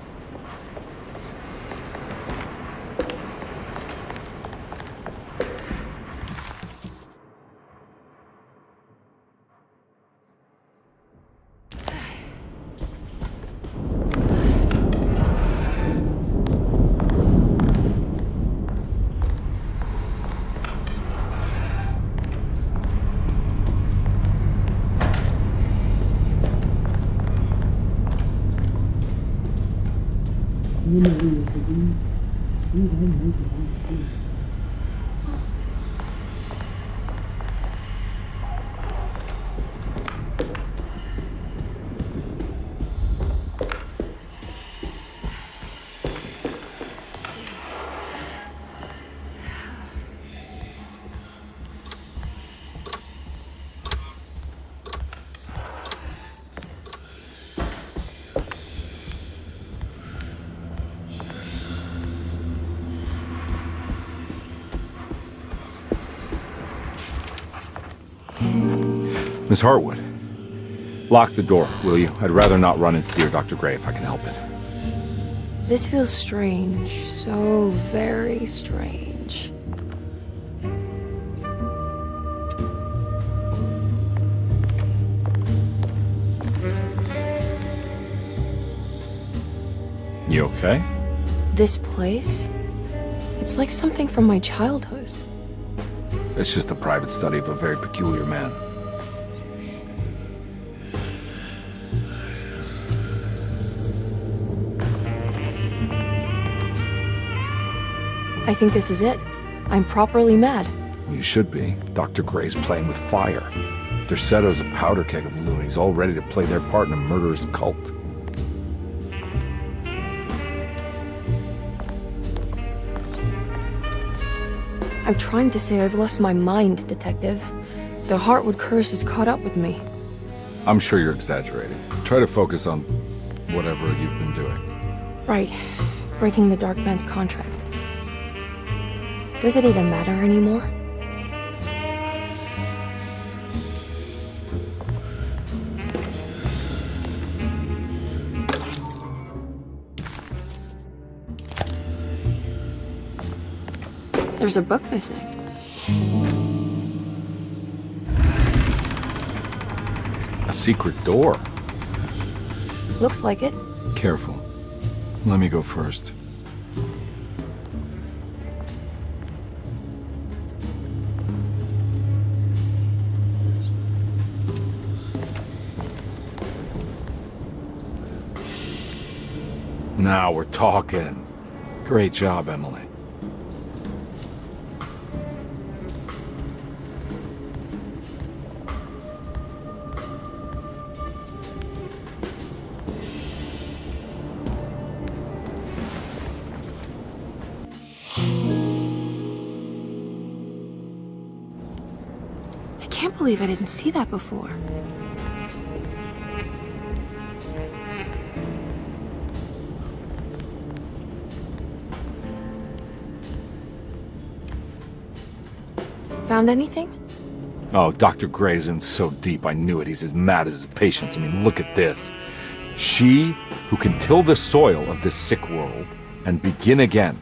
Miss Hartwood, lock the door, will you? I'd rather not run into dear Dr. Gray if I can help it. This feels strange. So very strange. You okay? This place? It's like something from my childhood. It's just a private study of a very peculiar man. I think this is it. I'm properly mad. You should be. Dr. Gray's playing with fire. Derceto's a powder keg of loonies, all ready to play their part in a murderous cult. I'm trying to say I've lost my mind, Detective. The Hartwood curse has caught up with me. I'm sure you're exaggerating. Try to focus on whatever you've been doing. Right. Breaking the Dark Man's contract. Does it even matter anymore? There's a book missing. A secret door. Looks like it. Careful. Let me go first. Now we're talking. Great job, Emily. can't believe I didn't see that before. Found anything? Oh, Dr. Gray's in so deep, I knew it. He's as mad as his patients. I mean, look at this. She who can till the soil of this sick world and begin again,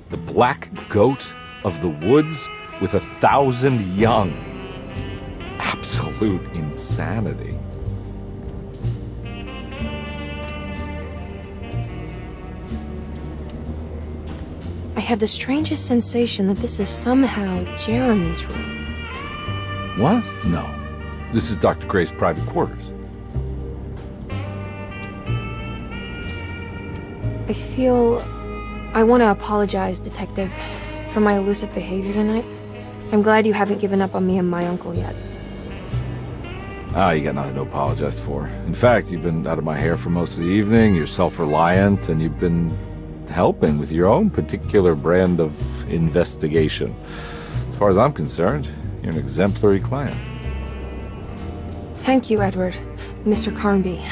the black goat of the woods with 1,000 young. Absolute insanity. I have the strangest sensation that this is somehow Jeremy's room. What? No. This is Dr. Gray's private quarters. I want to apologize, Detective, for my elusive behavior tonight. I'm glad you haven't given up on me and my uncle yet. You got nothing to apologize for. In fact, you've been out of my hair for most of the evening, you're self-reliant, and you've been helping with your own particular brand of investigation. As far as I'm concerned, you're an exemplary client. Thank you, Edward. Mr. Carnby.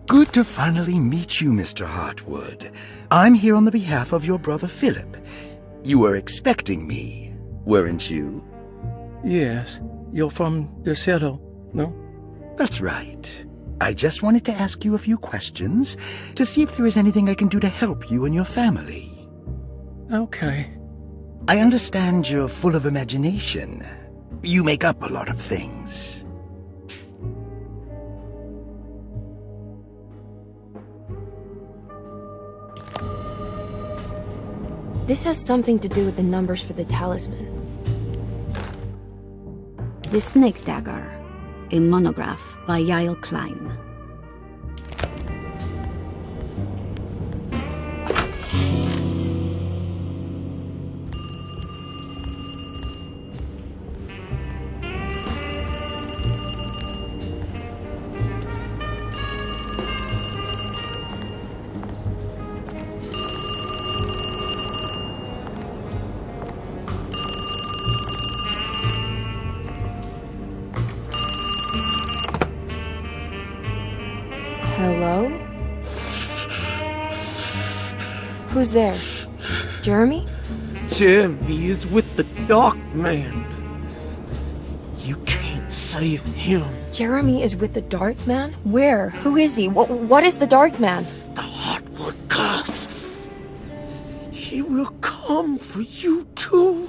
Good to finally meet you, Mr. Hartwood. I'm here on the behalf of your brother Philip. You were expecting me, weren't you? Yes. You're from Derceto, no? That's right. I just wanted to ask you a few questions to see if there is anything I can do to help you and your family. Okay. I understand you're full of imagination. You make up a lot of things. This has something to do with the numbers for the talisman. The Snake Dagger, a monograph by Yael Klein. Hello? Who's there? Jeremy? Jeremy is with the Dark Man. You can't save him. Jeremy is with the Dark Man? Where? Who is he? What is the Dark Man? The Heartwood curse. He will come for you too.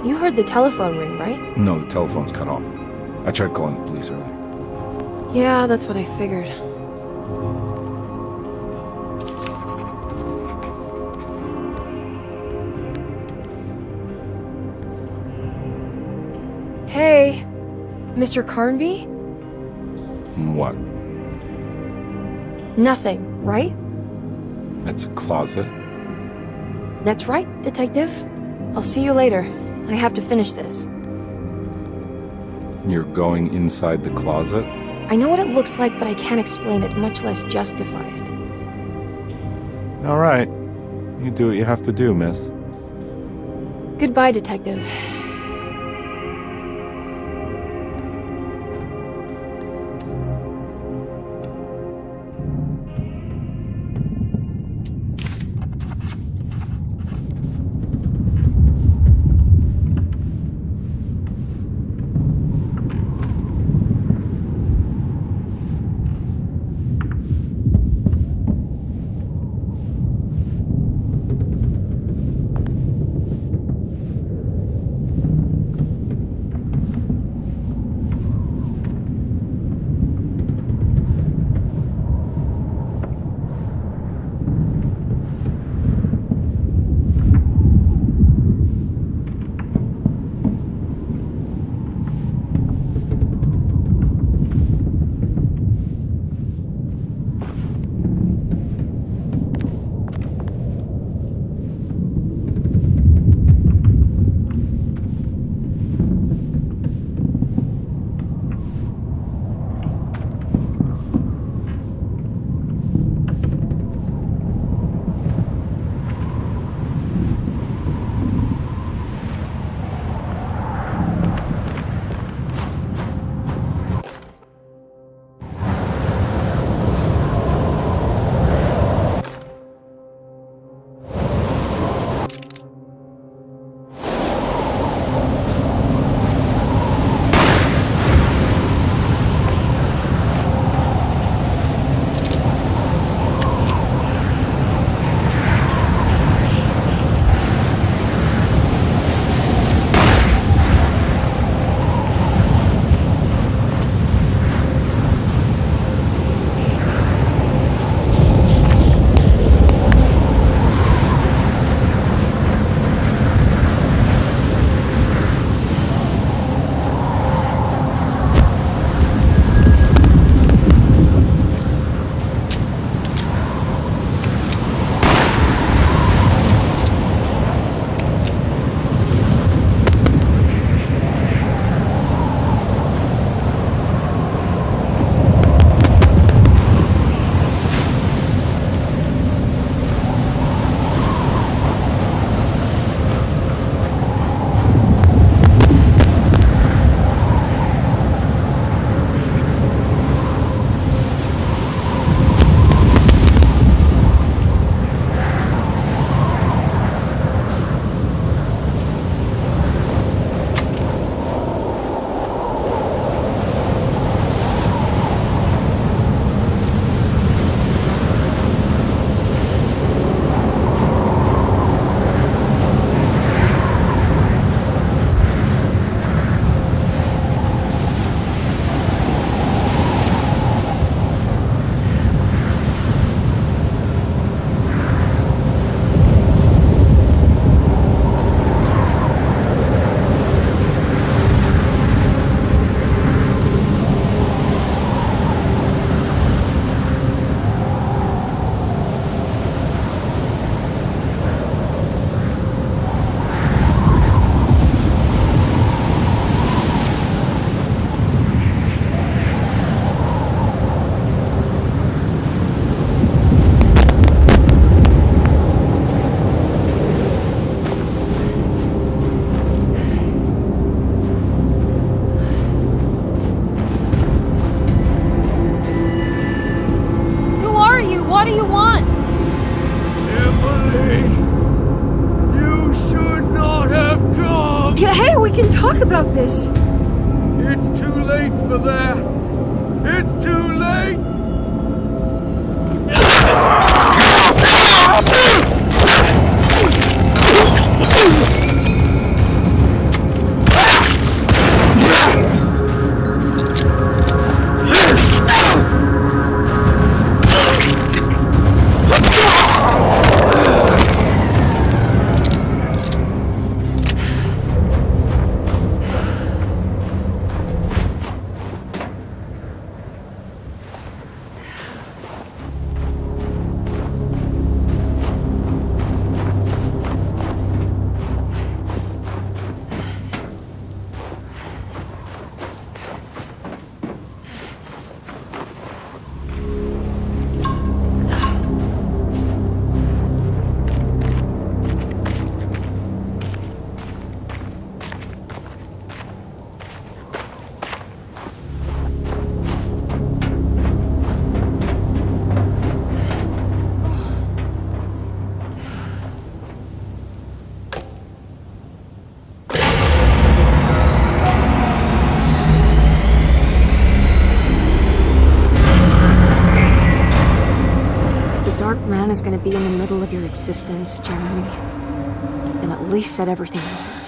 You heard the telephone ring, right? No, the telephone's cut off. I tried calling the police earlier. Yeah, that's what I figured. Hey, Mr. Carnby? What? Nothing, right? It's a closet. That's right, Detective. I'll see you later. I have to finish this. You're going inside the closet? I know what it looks like, but I can't explain it, much less justify it. All right. You do what you have to do, miss. Goodbye, Detective. talk about this. It's too late for that. It's too late. to be in the middle of your existence, Jeremy, then at least set everything in order.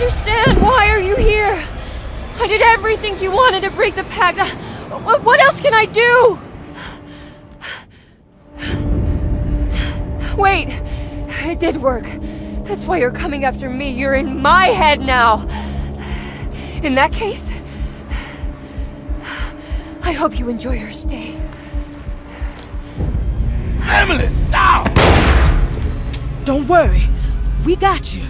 understand. Why are you here? I did everything you wanted to break the pact. What else can I do? Wait, it did work. That's why you're coming after me. You're in my head now. In that case, I hope you enjoy your stay. Emily, stop! Don't worry. We got you.